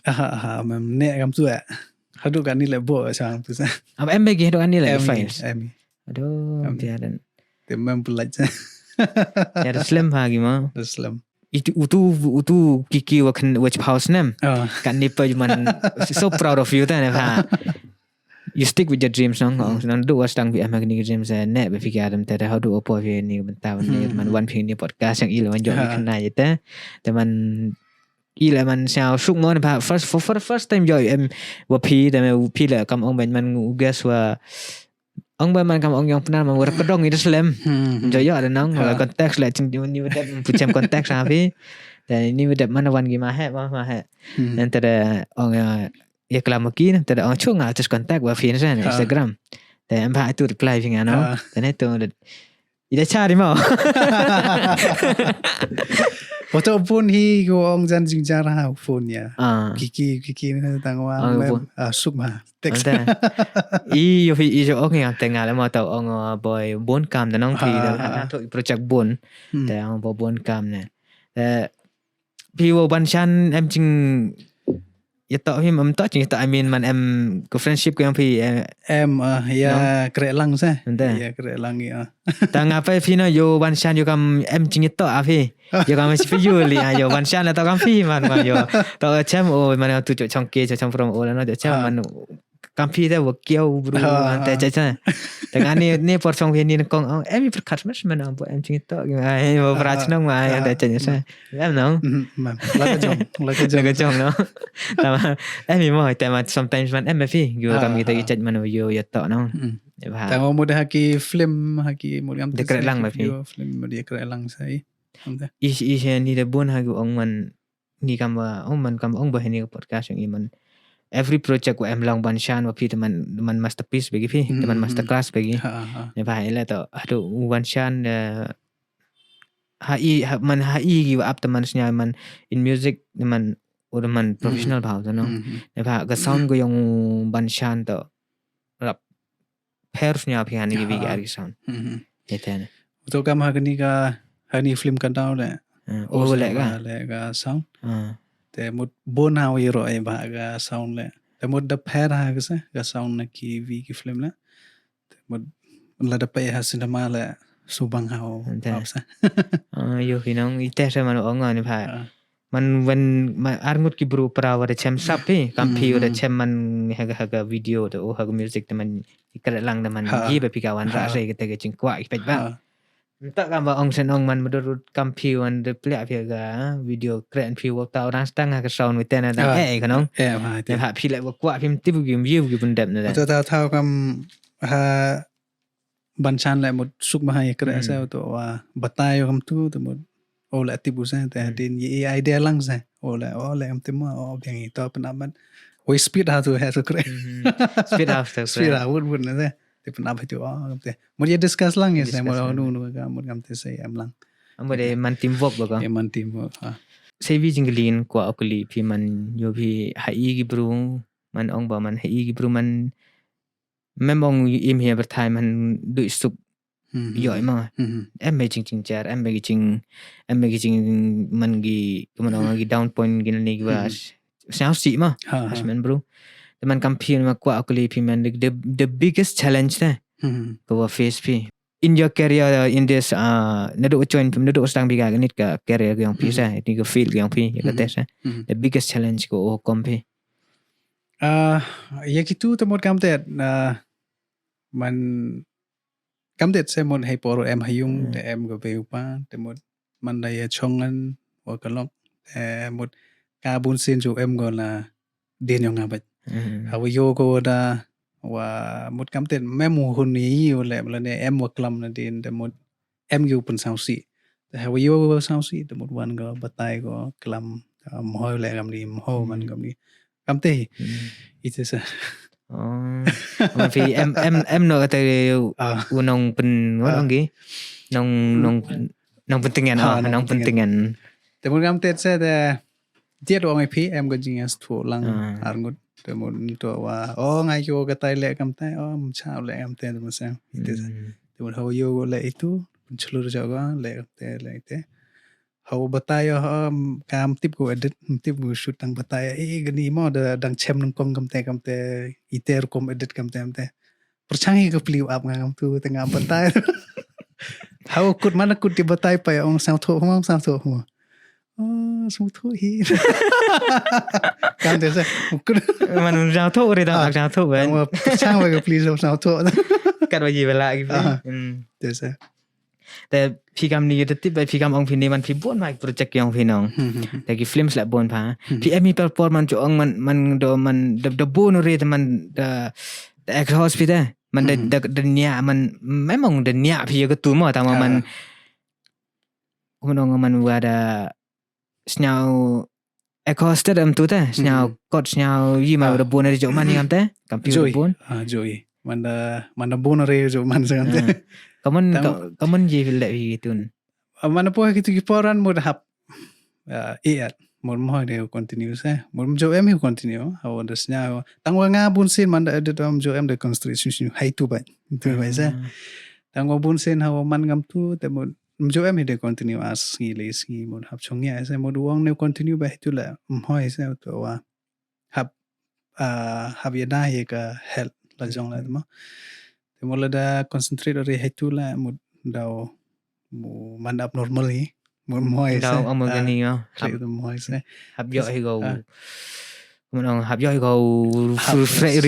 Speaker 1: mem ne gam tu hadu kan ni le bo sa gam tu sa
Speaker 2: ab em bagi hadu kan ni le files aduh pia dan
Speaker 1: te mem pelaj
Speaker 2: ya slim ha gi ma
Speaker 1: slim
Speaker 2: itu utu kiki watch house nem kan ni pa man so proud of you ta ne ha you stick with your dreams nong nan do was tang vi am ni dreams ne be fikir adam ta how do opo vi ni bentaw ni man one thing ni podcast yang ilo man jo kana jeta te man ila man sao suk mo pa for the first time jo em wa pi ta me pi la kam ong ben man guess wa ong ba man kam ong yang Pnar man ka dong itu slam jo yo ada nang konteks la ching ni wet pucam konteks api dan ini wet mana wan gi ma he dan tada ong ya kelamakin tada ong chung atas kontak wa fi na Instagram dan em ba itu reply fi ngano dan itu ida cari mau
Speaker 1: foto pun hi go ong jan jing jara phone ya kiki na tangwa suk ma text
Speaker 2: i yo jo ong yang tengah la ma tau ong boy bon cam dan ong thi da to project bon da ong bon cam ne pi wo ban chan em ching ya to him am to ching to I mean man em ko friendship ko yang pi
Speaker 1: em ya kre lang sa ya kre lang ya
Speaker 2: ta nga pa fi no yo ban chan yo kam em ching to a pi yo kam si fi yo li yo ban chan la to kam pi man yo to chem o man tu cho chong ke cho chong from o la no chem man kam pi da wo kiau bru ante cha tengah ni por chong vi ni kong em pi khat mas man am em ching to ai wo prach nong ma ante cha sa em no
Speaker 1: la ka jong
Speaker 2: no tama em mo tama sometimes man em fi yo kam kita chat man yo ya to no
Speaker 1: tama mo da ki film haki mo gam
Speaker 2: dekret lang ma fi
Speaker 1: film mo dekret lang sai
Speaker 2: is ni da bon ha ong man ni kam ong man kam ong ba ni podcast yang iman every project wa em long ban shan wa pi teman masterpiece bagi fi teman masterclass bagi ne ba ila to adu ban shan man gi wa up teman snya man in music man udah man professional bau tu no. Lepas ke sound ko yung banshan tu rap persnya pian ni bagi Erickson. Itu na.
Speaker 1: Betul kam hagni ka hani film kan tau le.
Speaker 2: Le ka.
Speaker 1: Le ka sound. Te mut bon hau iro ai ba ka sound le. Te mut da pair ha ka sound na ki vi ki film le. Te mut la da pa ha cinema le subang hau apsa.
Speaker 2: Yo hinong ite sa man ong ni pa. Man arngut ki bro para wada chem sap pi kampi wada chem man haga video tu haga music teman ikrat lang teman gi ba pikawan ra sai kita ke cingkwa ki ba. Tak kan ba ong sen ong man menurut kampi wan de plek pi haga video keren pi waktu orang stang haga sound witen ada kanong.
Speaker 1: Ma
Speaker 2: Dia ha pi lek kwa pi tibu gi view gi bundam na.
Speaker 1: Betul tahu kam ha banchan le mut suk ma hai kra sa to wa batayo kam tu mut ola tibu sa te din ye idea lang sa ola am temo biang itu penaman we speed ha tu kra
Speaker 2: Speed after
Speaker 1: wood na te te penab tu kam te mut ye discuss lang ye sa mut nu ka mut kam te say am lang
Speaker 2: am de man teamwork ba ka
Speaker 1: man teamwork ha
Speaker 2: sei vi jinglin kwa okli pi man yo bi hai gi bru man ong ba man hai gi bru man memang im here bertime man du suk yoi ma em me ching char em me ching man gi kumano gi down point gi ni was sao si ma man bro teman kampion ma kwa akuli pi man the biggest challenge na ko face pi in your career in this nado join from nado stang biga ganit ka career yang pi sa ni ko feel yang pi ya ka the biggest challenge ko kompi
Speaker 1: ya gitu temot kam te man kam det se mon hay poro em hayung te em go veu pa te mod man dai chongan wa kalok mod ka bun sin jo em go la den yong abat ha wa yo go da wa mod kam te memu hun ni yo le la ne em wa klam na den te mod em yu pun sau si te ha wa yo go sau si te mod wan go batai go klam mo le kam ni mo man kam ni kam te itu sa
Speaker 2: mà vì em nói tới nông bình ngon gì nông bình tingan
Speaker 1: แต่มันกำเต็ดเสแต่เจี๊ยดว่าไงพี่emก็จริงๆถูกลังอารงุดแต่มันตัวว่าไงโยกตายเละกำตายมันเช้าเละกำเต็ดมันเสียituแต่มันเขาโยกเละitu seluruh jaga ละกำเต็ดเละituเขาbataya kam tip ko edit tip ko shoot tang bataya gani mo da dang chem nang kong kamte iter kom edit kamte perchangi ko pliu up ngam tu tengah bataya how kut mana kut di bataya pa ong sang tho ho sang tho hi kamte sa kut
Speaker 2: man sang tho re da sang tho ben
Speaker 1: perchang wa ko pliu sang tho
Speaker 2: kat wa ji bala ki
Speaker 1: tu sa
Speaker 2: แต่พี่กำนี้ติดไปพี่กำองพี่นี่มันพี่บ่นมาโปรเจกต์ของพี่น้องแต่กี่ฟิล์มส์ละบ่นพาพี่มีเปอร์ฟอร์มันจ่องมันโดมันเดบ่นเรแต่มันเดเอ็กซ์ฮอสพี่มันเดเนี่ยมันไม่มองเดเนี่ยพี่ก็ตัวมั้งแต่ว่ามันมันว่าเดสเนาเอ็กซ์ฮอสเตอร์ตัวแต่สเนากดสเนายี่มาเดบ่นเรจ่อมันนี่กันแต่กับพี่บ่น
Speaker 1: joyมันบ่นเรจ่อมันซะกัน
Speaker 2: kaman je le gitu
Speaker 1: mana po gitu kiporan mod hap mod mo de continue sa mod jo em continue how understand tangwa nga bun sin man da edit jo em de construction hay tu ba tu ba sa tangwa bun sin how man ngam tu te mod jo em de continue as ngi mod hap chongya sa mod wong ne continue ba tu la hoi sa to wa hap ya da ye ka help la jong la mo te mo la da concentrate ore hay tu la mod daw mo man abnormal hi mo moi sa
Speaker 2: daw ang mga niyo
Speaker 1: moi sa
Speaker 2: hab yo hi go mo nang hab yo hi go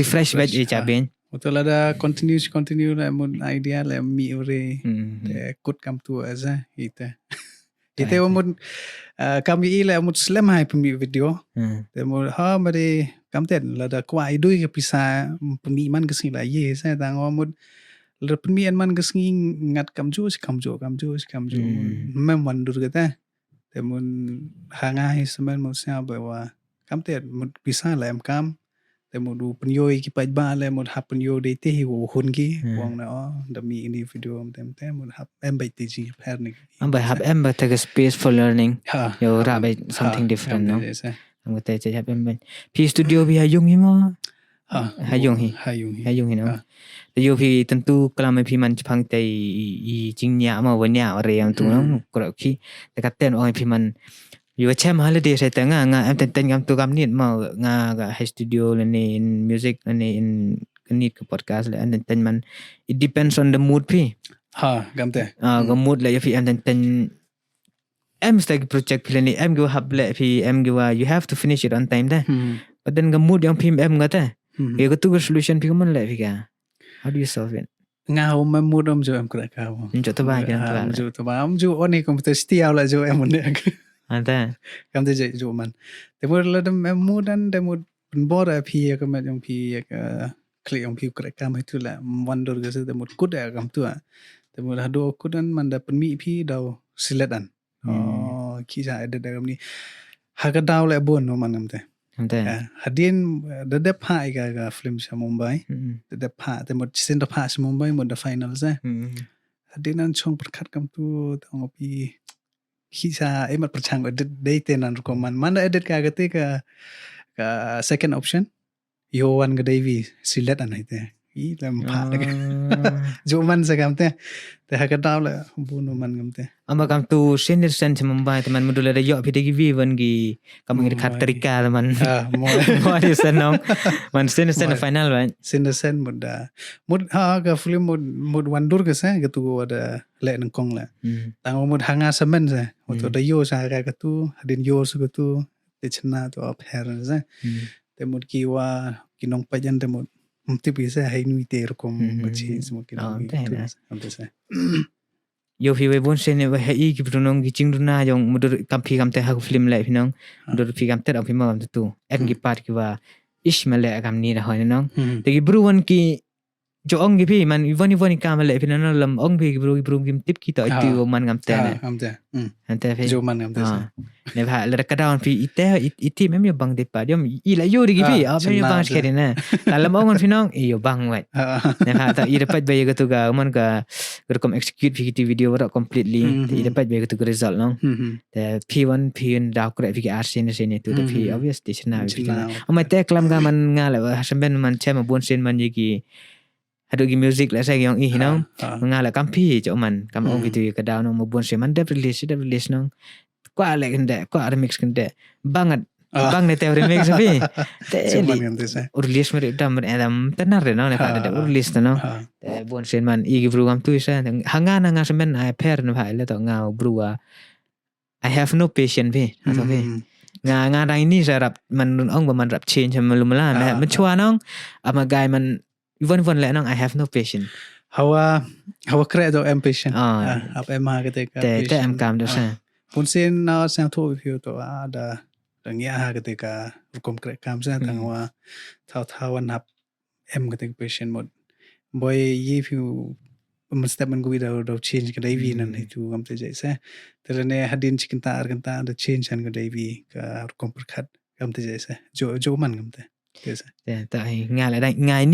Speaker 2: refresh ba ja ben
Speaker 1: to la da continue la mo idea la mi ore te kut kam tu asa ite mo kami ila mo slam hai pemi video te mo ha mari kam ten la da kwai dui ke pisa pemi man ke sing la ye sa tang mo la pemi man ke sing ngat kam ju mem wan dur kata te mo hanga hi semen mo sa ba wa kam ten mo pisa la em kam te mo du penyo ki pa ba le mo hap penyo de te hi wo hun ki wong na da mi ini video tem mo hap em bai te ji per ni
Speaker 2: am bai hap em ba take a space for learning yo ra bai something different no ang te che ben ben phi studio vi hayung hi mo hayung hi no te yo phi tentu kalam phi man phang te I jingnya ma wanya re yang tu no ko khi te katen oi phi man yo chem holiday sai ta nga em ten ngam tu gam nit ma nga ga high studio le ni in music le ni in nit ko podcast le and ten man it depends on the mood phi
Speaker 1: gam te
Speaker 2: ga mood le phi em ten em stag project phi le ni em go hab le phi em go you have to finish it on time da but then ga mood yang phi em ga ta ye ko tu solution phi man le phi ga how do you solve it
Speaker 1: nga ma mood om jo em kra ka
Speaker 2: jo ta ba ga ta
Speaker 1: jo ta ba om jo oni computer still la jo em ne
Speaker 2: anta
Speaker 1: kam te jo man te mo la dem mood dan de mood bor phi ka ma jong phi ka kli om phi kra ka ma tu la wonder ga se de mood kud kam tu te mo la do kudan man da pen mi phi daw siladan ki ja de kam ni ha ka daw le bon no man am te hadin the dep ha ga film sa Mumbai the dep ha te mo sin da pa sa Mumbai mo da final sa hadin an chong prakhat kam tu tong pi Kisa emat perchang edit tenan rukoman mana edit ka gate ka second option yo wan ga Davy silat anai te I lam pha de jo man sa kam te ha ka daw la bunu man kam te
Speaker 2: ama kam tu senior sense Mumbai teman modul ada yo pide gi wan gi kam ngi khat tarika teman mo di senong man senior sen final ban
Speaker 1: senior sen mud ga film mud wandur ga sa ga tu ada le nang kong la tang mud hanga semen sa to da yo sa ga tu hadin yo su ga tu te chna to apher sa te mud ki wa kinong pajan te mud ti pi sa hai nui te rokom ga chi mud kinong am te sa
Speaker 2: yo phi we bon sen we hi ki brunong gi chingduna jong mudur kam phi kam te ha film lai phinong mudur phi kam te am phi ma kam tu em gi part ki wa ishmale kam ni ra hoy nong te gi bruwan ki jo ong gi phi man ivani kam le phin na lam ong phi gi bru gi tip ki to ti man kam te na
Speaker 1: am te
Speaker 2: ante phi
Speaker 1: jo man am te sa
Speaker 2: ne bha le ka down phi ite mem yo bang de pa yom I la yo gi phi a me yo bang skeri na la lam ong phinong I yo bang wet ne bha ta I dapat bay ga tu ga man ka kom execute phi ti video wa completely I dapat bay ga tu result no te p1 p da ko phi ar sen tu te phi obviously chna amai te klam ga man nga la hasamben man chema bon sen man gi hadu gi music la sa gi ong I no nga la kam phi jo man kam ong video ka down no mo bon sen man de release no kwa le kende kwa remix kende banget bang ne te remix phi te release mer dam adam tenar re no ne ka de release no te bon sen man I gi bru am tu sa hanga na nga semen I pair na phai le to nga bru I have no patience phi aso phi nga dai ni sa rap man ong ba man rap change malum la me chwa nong ama gai man even le nong I have no patience
Speaker 1: hawa kre do impatient ap em ha ke
Speaker 2: te em kam do sa
Speaker 1: pun sen na sang tho phi to da ngia ha ke ka kom kre kam sa tang wa thau wan hap em ke patient mod boy ye phi man step man go do change ke dai vi nan tu am te jai sa te ne hadin chikin ta da change an ke dai vi ka kom khat am te jai sa jo man kam te
Speaker 2: ta nga la dai ngai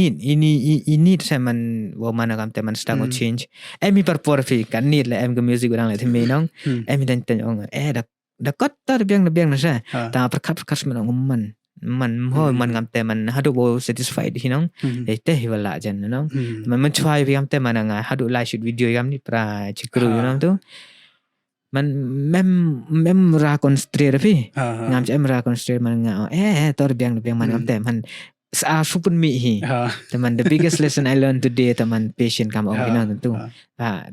Speaker 2: ini sa man wo man kam te man stang change emi par por phi kan ni la em ke music orang la the me nong emi ten ong da kot ta biang na sa ta par khat man ong man ho man kam te man hadu bo satisfied hinong te hi wala jan nong man chwai bi kam te man nga hadu live shoot video kam ni pra chikru nong tu man mem ra constrain phi ngam em ra constrain man nga tor biang man kam te man sa supun mi hi teman the biggest lesson I learned today teman patient kam ong binang tentu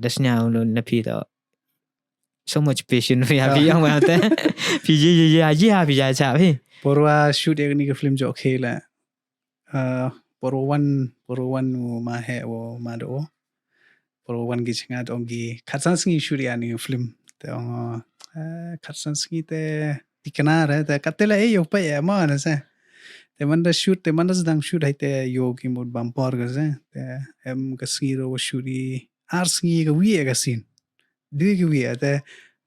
Speaker 2: dasnya ulun na phi to so much patient phi happy yang wa te phi ji phi ja cha phi
Speaker 1: porwa shoot ek ni ka film jo khela porwan ma he wo ma do porwan gi chinga dong gi khatsan singi shoot ya ni film te khatsan singi te tikana ra te katela e yo pa ya ma na sa te man da shoot te man da dang shoot hai te yo ki mod bam por ga sa te em ka singi ro shoot I ar singi ga wi ga sin du gi wi te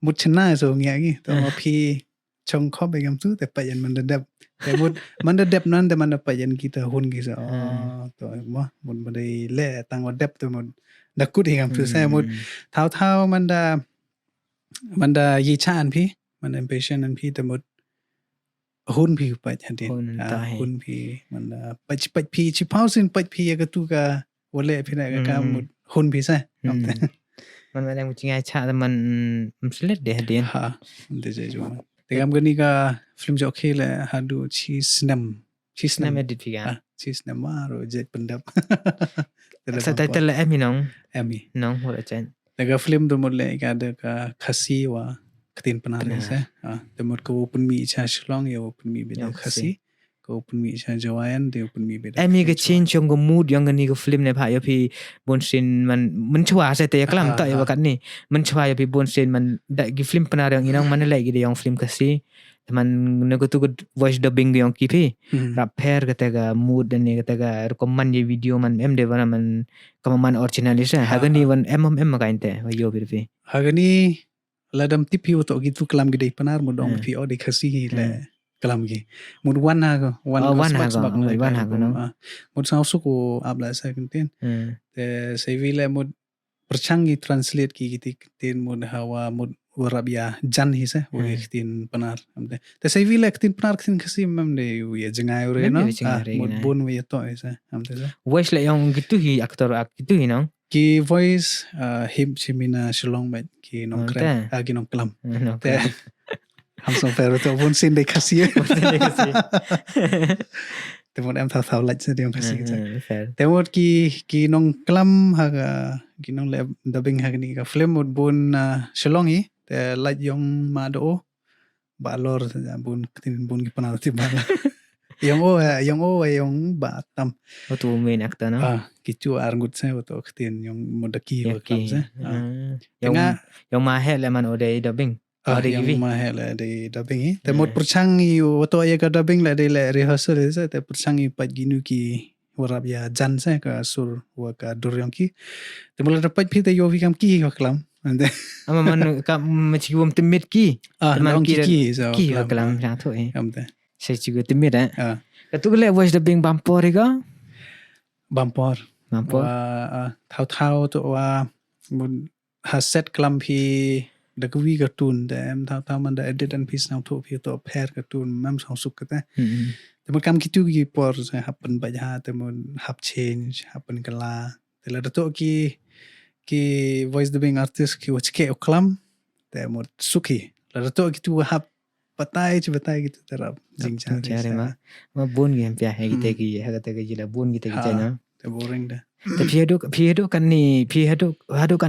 Speaker 1: mut chna so ngia gi to ma phi chong kho be gam tu te pa yan man da dep te mut man da dep nan te man da pa yan ki ta hun gi sa to ma mut ma dai le tang wa dep te mut da kut hi gam tu sa mut thau man da yi chan phi man impatient an phi te mut hun phi pa hadin hun phi man pa phi chi pausin pa phi ga tu ka wale phi na ka mut hun phi sa amte
Speaker 2: มันไม่ได้มุจง่ายชาแต่มันสลิดเดียเดียน
Speaker 1: ha de je jo te gam gani ka film jo khele hadu chi snam
Speaker 2: นั่นไม่ดิดพี่กัน
Speaker 1: chi snam ma ro je pendap
Speaker 2: สไตล์ละแอมมีน้อง
Speaker 1: ami
Speaker 2: น้องหัวอาจารย์
Speaker 1: te ga film tu mot le ka de ka khasi wa ktin pana le sa te mot ko open mi cha shlong yo open mi be khasi ko open mi cha jawayan de open mi be
Speaker 2: ไอ้มีก็ชินชงก็มูดยังกันนี่ก็ฟิล์มในภาพยพี่บนซีนมันชัวใช่แต่ยังกล้ามต่อยว่ากันนี่มันชัวพี่บนซีนมันได้กี่ฟิล์มปนาเรื่องอีน้องมันอะไรกี่เดียงฟิล์มkasiแต่มันนึกว่าตัวก็ voice dubbing yangกี่พี่รับแพร์ก็แต่ก็ mood danนี่ก็แต่ก็ recommend ยี่วิดีโอมันเอ็มเดวันมันก็มัน originalist ฮะกันนี่วันเอ็มมากันแต่ว่าโยพี่
Speaker 1: ฮะกันนี่ladam tipi to gitu kelam gede Pnar mudong pi o de khasi le kelam gi mud wan ha go wan ha no mud sau su ko abla sa kinten te sevi le mud perchangi translate ki gitik tin mud hawa mud warabia jan hi sa wo tin Pnar amte te sevi le tin Pnar tin khasi mem de ye jengai ore no mud bon we to sa amte sa
Speaker 2: voice le yang gitu hi aktor gitu hi no
Speaker 1: ki voice him chimina shlong met ki nong kram ki nong klam te ham song pero to bon sin de khasi te mon em thao lach se de khasi te mod ki nong klam ha ki nong le dubbing ha ni ka film mod bon shlong hi te lach yong ma do ba lor bon tin bon ki pana ti ba yung ba tam
Speaker 2: tu main actor no
Speaker 1: kichu arngut sa to ktin yung modaki wa kam sa
Speaker 2: yung ma he le man ode dubbing
Speaker 1: yung ma he le de dubbing te mod perchang yu to ya ka dubbing le de le rehearsal sa te perchang yu pat ginu ki warab ya jan sa ka sur wa ka duryong ki te mula dapat phi te yo vi kam ki wa klam ande
Speaker 2: ama man ka machiwum timit ki
Speaker 1: man ki so
Speaker 2: ki wa klam ja tho
Speaker 1: amte
Speaker 2: saya juga timid Katu le voice dubbing bampor ka?
Speaker 1: Bampor. Thao to wa mun ha set klam phi da kwi cartoon da em thao man da edit and piece now to phi to pair cartoon mam sang suk ka te mun kam kitu ki por sa happen ba ha te mun hap change happen kala te la to ki voice dubbing artist ki wachke klam te mun suki la to ki tu hap batai gitu terap jingchar
Speaker 2: ma bon gi pya he gi te gi ha ta gi la bon gi te gi na
Speaker 1: te boring da
Speaker 2: te phi do kan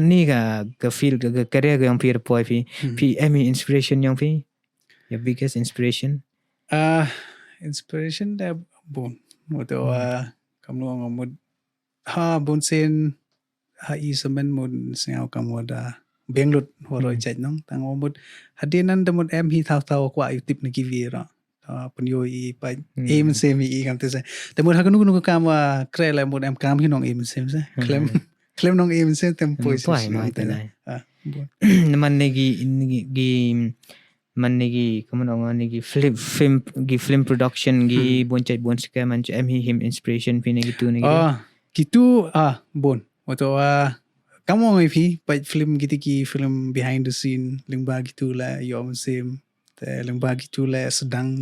Speaker 2: ni ga feel ga career ga yang phi poi phi any inspiration yang phi your biggest inspiration
Speaker 1: inspiration da bon moto kam lo ngomod ha bon sen ha isamen mon singau kam wada Benlut horoi jaj nong tang omud hadinan demud em hi thau kwa youtube na kivira punyo I pa aim sem I kam te sa demud hakunu nu kam wa krela mud em kam hi nong aim sem sa klem nong aim sem tempo
Speaker 2: is man negi kaman ong negi film production gi bon ska man em hi him inspiration phi negi tu negi
Speaker 1: gitu bon wato kamu ngai phi pa film gitu ki film behind the scene lingba gitu la yom sim te lingba gitu la sedang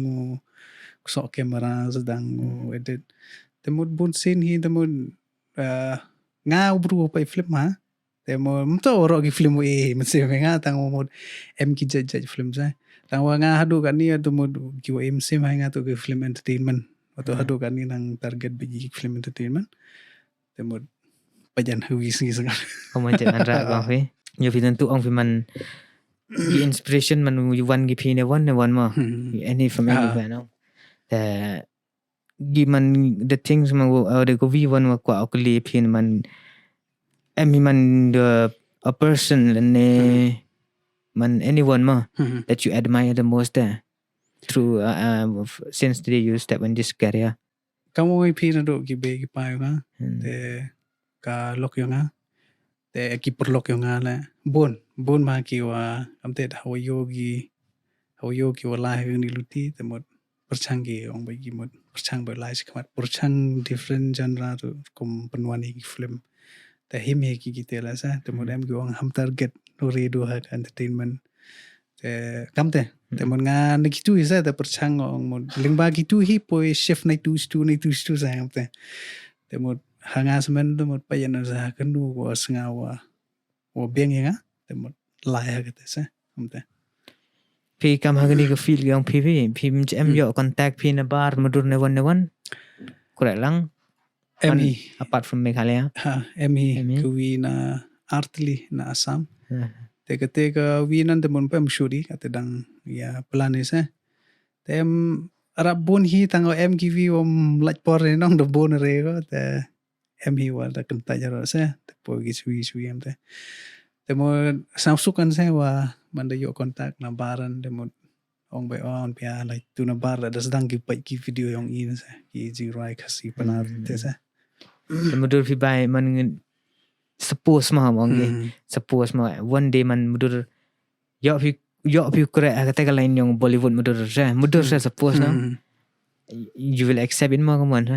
Speaker 1: sok kamera sedang edit temud bon scene hi temud ngau bru pa film ha temud mto ro ki film men sim nga tang mod em ki jaj film sa tang wa nga hadu kan ni temud ki em sim ha nga to ki film entertainment atau hadu kan ni nang target bagi film entertainment temud pajan hui sing sangat
Speaker 2: kamu jangan ragu he yo fi tentu ong fi man inspiration man wan gi phi ne wan ma any from anywhere no gi man the things man the go vi wan kwa okli phi man emi man the a person ne man anyone ma that you admire the most through since the you step in this career
Speaker 1: kamu phi na do gi be gi pa ha te ka lok yo nga te ki perlok yo nga la bon ma ki wa amte hawayogi wala ni luti te mod perchangi ong bagi mod perchang ba lai skmat perchang different genre tu kom penwani film te him he ki tela sa te mod em go ham target no redo ha entertainment te kamte te mon nga nikitu isa te perchang ong mod lingba gitu hi poi shift na tu sa kamte te mod hanga semen te mod payan sa kenu wa senga wa beng nga te mod lai ha kete sa kamte
Speaker 2: Phi kam hagani ka feel yang phi mình em yo contact phi na bar madur ne wan correct lang
Speaker 1: emi
Speaker 2: apart from Meghalaya
Speaker 1: emi kuwi na artli na Assam Teka winan te mon pem shuri kate dang ya planis tem arab bon hi tango em kiwi om lach por nong do bon re ko te em hi wa da kenta jaro se te po gi sui em te mo samsukan se wa manda yo kontak na baran te mo ong be on pia like tu na bar da sedang ki pai ki video yong in se ki jirai Khasi Pnar te se
Speaker 2: madur phi bai man suppose one day man mudur yo phi correct kata lain yang Bollywood mudur suppose no you will accept in mo kaman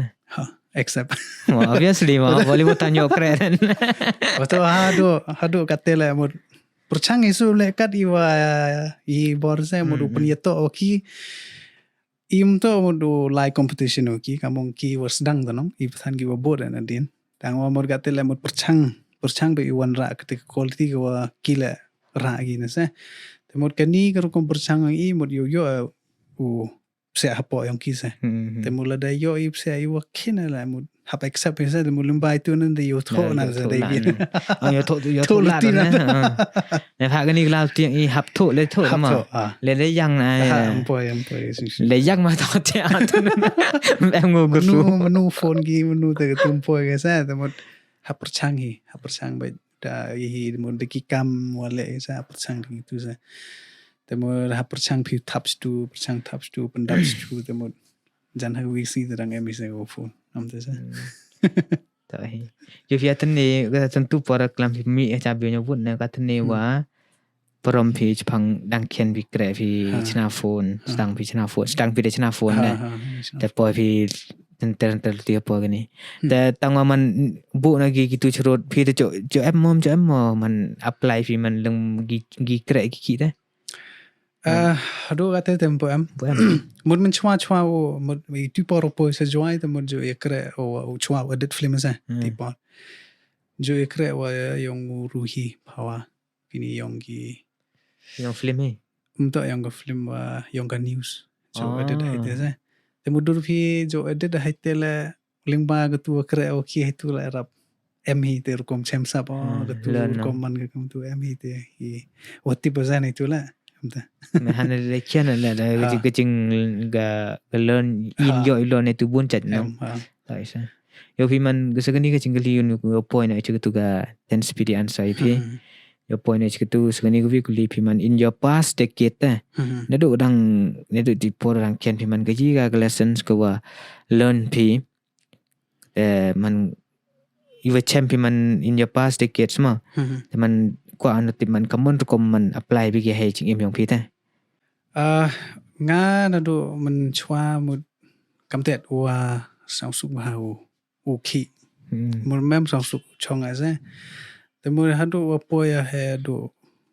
Speaker 1: accept
Speaker 2: obviously Bollywood tanyo correct
Speaker 1: wato hado katela mod perchang isu lekat i borse modu penyeto oki im to modu live competition oki kamong ki wasdang tanong i phan ki bod na din tang mod katela mod perchang do iwan ra ketika quality wa kila ra gina se temod kani karo kom perchang i mod yo u se hapo yang kisa temod la da yo i se i wa kina la mod hap accept se temod lumbai tu nan de yo tho na se de bin
Speaker 2: yo tho la ne pha kani la tiang i hap tho le tho ma le le yang na
Speaker 1: empoi
Speaker 2: le yang ma tho tia em ngo gu
Speaker 1: menu phone gi menu te tum poi ke se temod hap perchang ba da hi mon de ki kam wale sa perchang gitu sa temod hap perchang pi taps tu pendaps tu temod jan ha wi si terang em se go phone am te sa
Speaker 2: tai yo via tane ga tentu para klam mi cha bio nya wut na ka tane wa prom phi phang dang khen bi kre phi chna phone stang pi chna phone na te poi phi ten tia po gani te tangwa man bu na gi tu chrot phi te cho em mo man apply phi man leng gi kre ki te
Speaker 1: hado gate tempo em mod men chwa o mod mi tu por po se joai te mod jo ekre o chwa edit film sa ti por jo ekre wa yong ruhi phawa kini yong
Speaker 2: film he
Speaker 1: umto yong film wa yong news jo edit haite sa te mudur phi jo edit haite la lingba ga tu kre o ki tu la rap em hi te kom chem sa pa ga tu kom man ga kom tu em hi te hi wati bazan itu la
Speaker 2: me han le kian la ga jing ga learn in yo learn tu bun chat no tai sa yo phi man ga sagani ga jingali yun ko point ai chu tu ga ten speed answer phi yo point ai chu tu sagani ga vi ku li phi man in your past decade ta ne do di por rang kian phi man ga ji ga lessons ko wa learn phi man iwa champion man in your past decades ma man kwa anu tim man kamon ko man apply bi ge he ching im yong phi ta
Speaker 1: nga na do man chwa mud kamtet wa sang suk ba o ki mur mem sang suk chong a se te mur hadu wa poya he do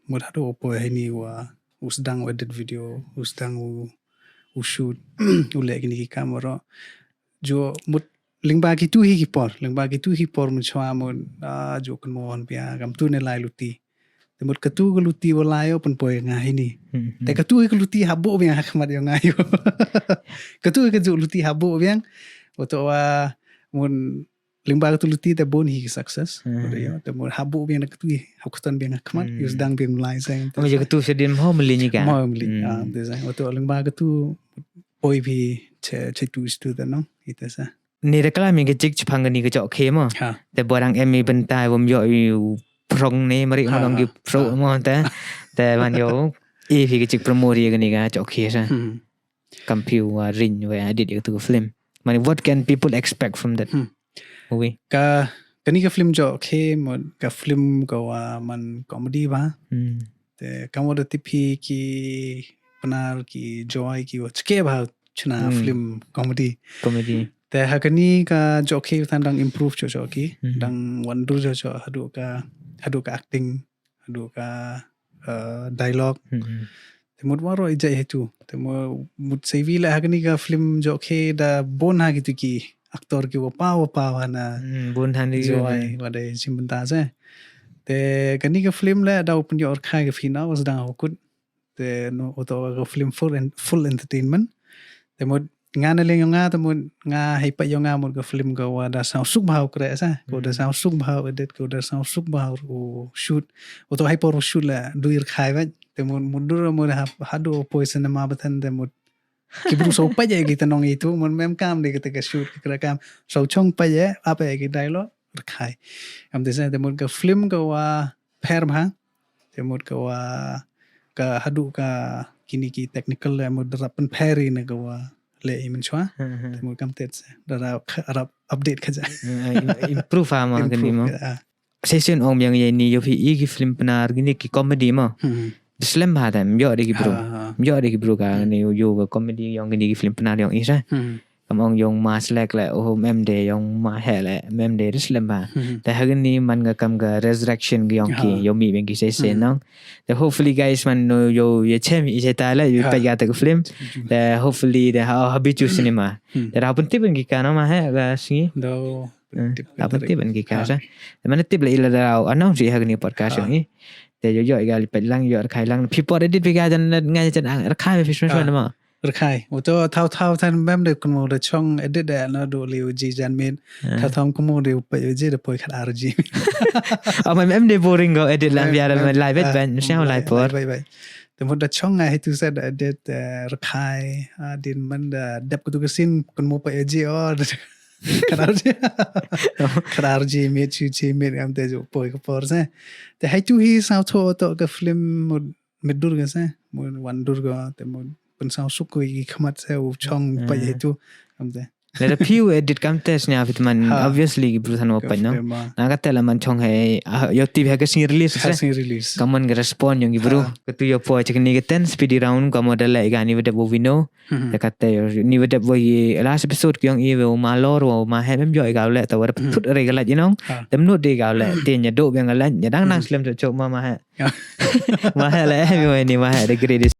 Speaker 1: mur hadu wa poya he ni wa usdang edit video usdang u shoot u le ni ki camera jo mut lingba ki tu hi por mun chwa mun jo kan mon pia kam tu ne lai luti te mut katu ko luti wala yo pun poy nga hini te katu ko luti habo biang hakmat yo nga yo katu ko jo luti habo biang oto wa mun lingba ko luti te bon hi success yo te mun habo biang katu hakutan biang hakmat yo sedang biang lai sa
Speaker 2: mo je katu sedin mo meli ni ka
Speaker 1: mo meli te sa oto lingba katu poy bi che tu stu da no ita sa
Speaker 2: ni rekla mi ge jik phang ni ge jo khe mo te borang em mi ben tai bom yo prong ne mari mo dong gi pro mo te man yo e phi ge jik promote ge ni ga jo khe sa computer wa rin wa edit tu film man what can people expect from that movie
Speaker 1: kani ka film jo khe mo ka film ko wa man comedy ba te kamod tipi ki Pnar ki joy ki wa chke ba chuna film comedy te hakani ka joki than dang improve cho joki dang wandu cho hadu ka acting hadu ka dialogue Temut waro ijai itu. Temu mut CV lah hagni ka film jo ke da bon ha gitu ki aktor ki wapa na
Speaker 2: Bun than đi
Speaker 1: joy wade simbenta se. Te kani ka film la da open your khai ka fina was da hokut. Te no oto ka film full entertainment. Temut ngana leng nga temut nga hipa yo nga mut ka film ka wada sao suk bhau kre sa. Ko da sao suk bhau edit ko da sao suk bhau shoot. Oto hipa ro shoot la duir khai ba. Temut mudur mo hado poison ma batan temut kibru so pa je kita nong itu mun mem kam de kita ka shoot kira kam so chong pa je apa ya kita lo khai am desa temut ka film ka wa per bha temut ka wa ka hadu ka kini ki technical la mud rapan peri na ka wa le imen chwa temut kam tet dara arab update khaja
Speaker 2: improve ama gani mo session om yang ye ni yo phi ki film Pnar gini ki comedy mo Slam ha tam yo de ki bro ka ni yo ka comedy yang gini ki film Pnar yang isa kam ong yong ma select la oh mem de yong ma he la mem de Slam ba ta hagen ni man ga kam ga resurrection gi yong ki yo mi ben ki session no the hopefully guys man no yo ye chem i ta la yo pa ga ta film the hopefully the habitu cinema the rapun ti ben ki ka no ma he ga si
Speaker 1: do
Speaker 2: apa tip ban ki ka sa mana tip la ila da announce i hagen ni podcast yang ni te yo gali pe lang yo khai lang people edit bi ga jan ngai jan khai fi shon shon ma
Speaker 1: khai oto thau than mem de kun mo de chong edit da na do liu ji jan min thau thom kun mo de pe ji de poi khat rg
Speaker 2: ama mem de boring go edit lang bia live et ban shao live por
Speaker 1: bai te mo da chong ai tu said edit khai din man da dep ku tu sin kun mo pe ji or khat rg me chi me am te jo poi ko por se te hai tu hi sao tho to ka film med dur ga se mo wan dur ga te mo pen sao suk ko i khamat se u chong pa ye tu am te
Speaker 2: le few edit kam test nya fit man obviously ki brusan wa pa no na ka tela man chong hai yo tv ha ka sin release kaman ga respond yung bro ka tu yo po chik ni ga 10 speedy round ka model la ga ni wede bo we know ta ka te ni wede bo ye last episode ki yung i we ma lor wa ma he mem yo ga le ta wa put re ga la you know dem no de ga le te nya do ben ga la nya dang nang slim cho ma he ma he la ni ma he the greatest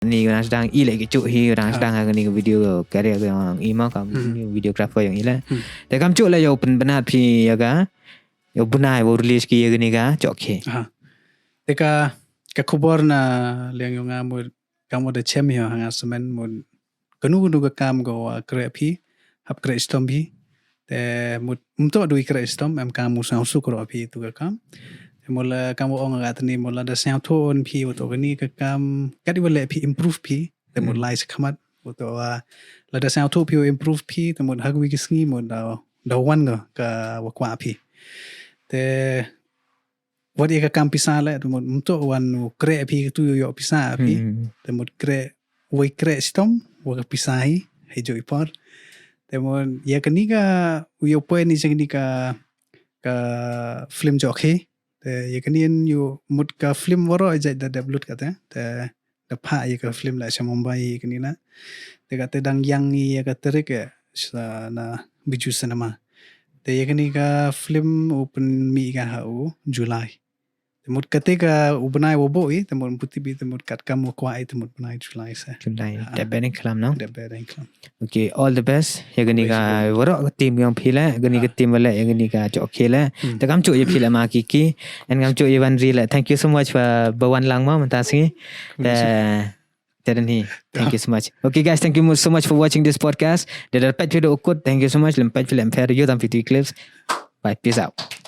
Speaker 2: ni orang sedang lagi cuk hi orang sedang ni video karya yang ima kam videographer yang ilaแต่kam cuk la yo benar phi ya ka yo bunai wo release ki ya ni ka cuk ke
Speaker 1: Teka kakubar na liang yung nga mo kamu da chem yo hanga semen mo kanu ka kam go kre phi hap kre stom phi te mo mto du kre stom em kam mo sa su kro phi tu ka kam mola kamu ong ngat ni mola da sound tone phi to ni ka kam kadi wala phi improve phi te mo lai khamat to la da sound tone phi improve phi te mo hagwi ki sngi mo da wan ka wakwa phi te wadi ka kam pisa la to mo mto wan kre phi tu yo pisa phi te mo kre wai kre stom wa pisa hi jo ipor te mo ya kani ka yo po ni sing ni ka film jo ke ya kanian you mut ka film waro aja da debut kata te da pha ya ka film la sa Mumbai kanina te kata dang yang ya ka terik ya na biju cinema te ya kani ka film open mi ka hau July te mut kate ka ubnai wo boi te mut puti bi te mut kat kam kwa ai te mut bunai July sa
Speaker 2: July da ben kalam no
Speaker 1: da ben kalam
Speaker 2: okay all the best ya gani ka waro team yang phila gani ka team wala ya gani ka chok khela ta kam chok ye phila ma kiki and kam chok ye van rila thank you so much for bawan lang ma manta singi ni thank you so much okay guys thank you so much for watching this podcast da pat video ukut thank you so much lem pat film fair you dan video clips bye peace out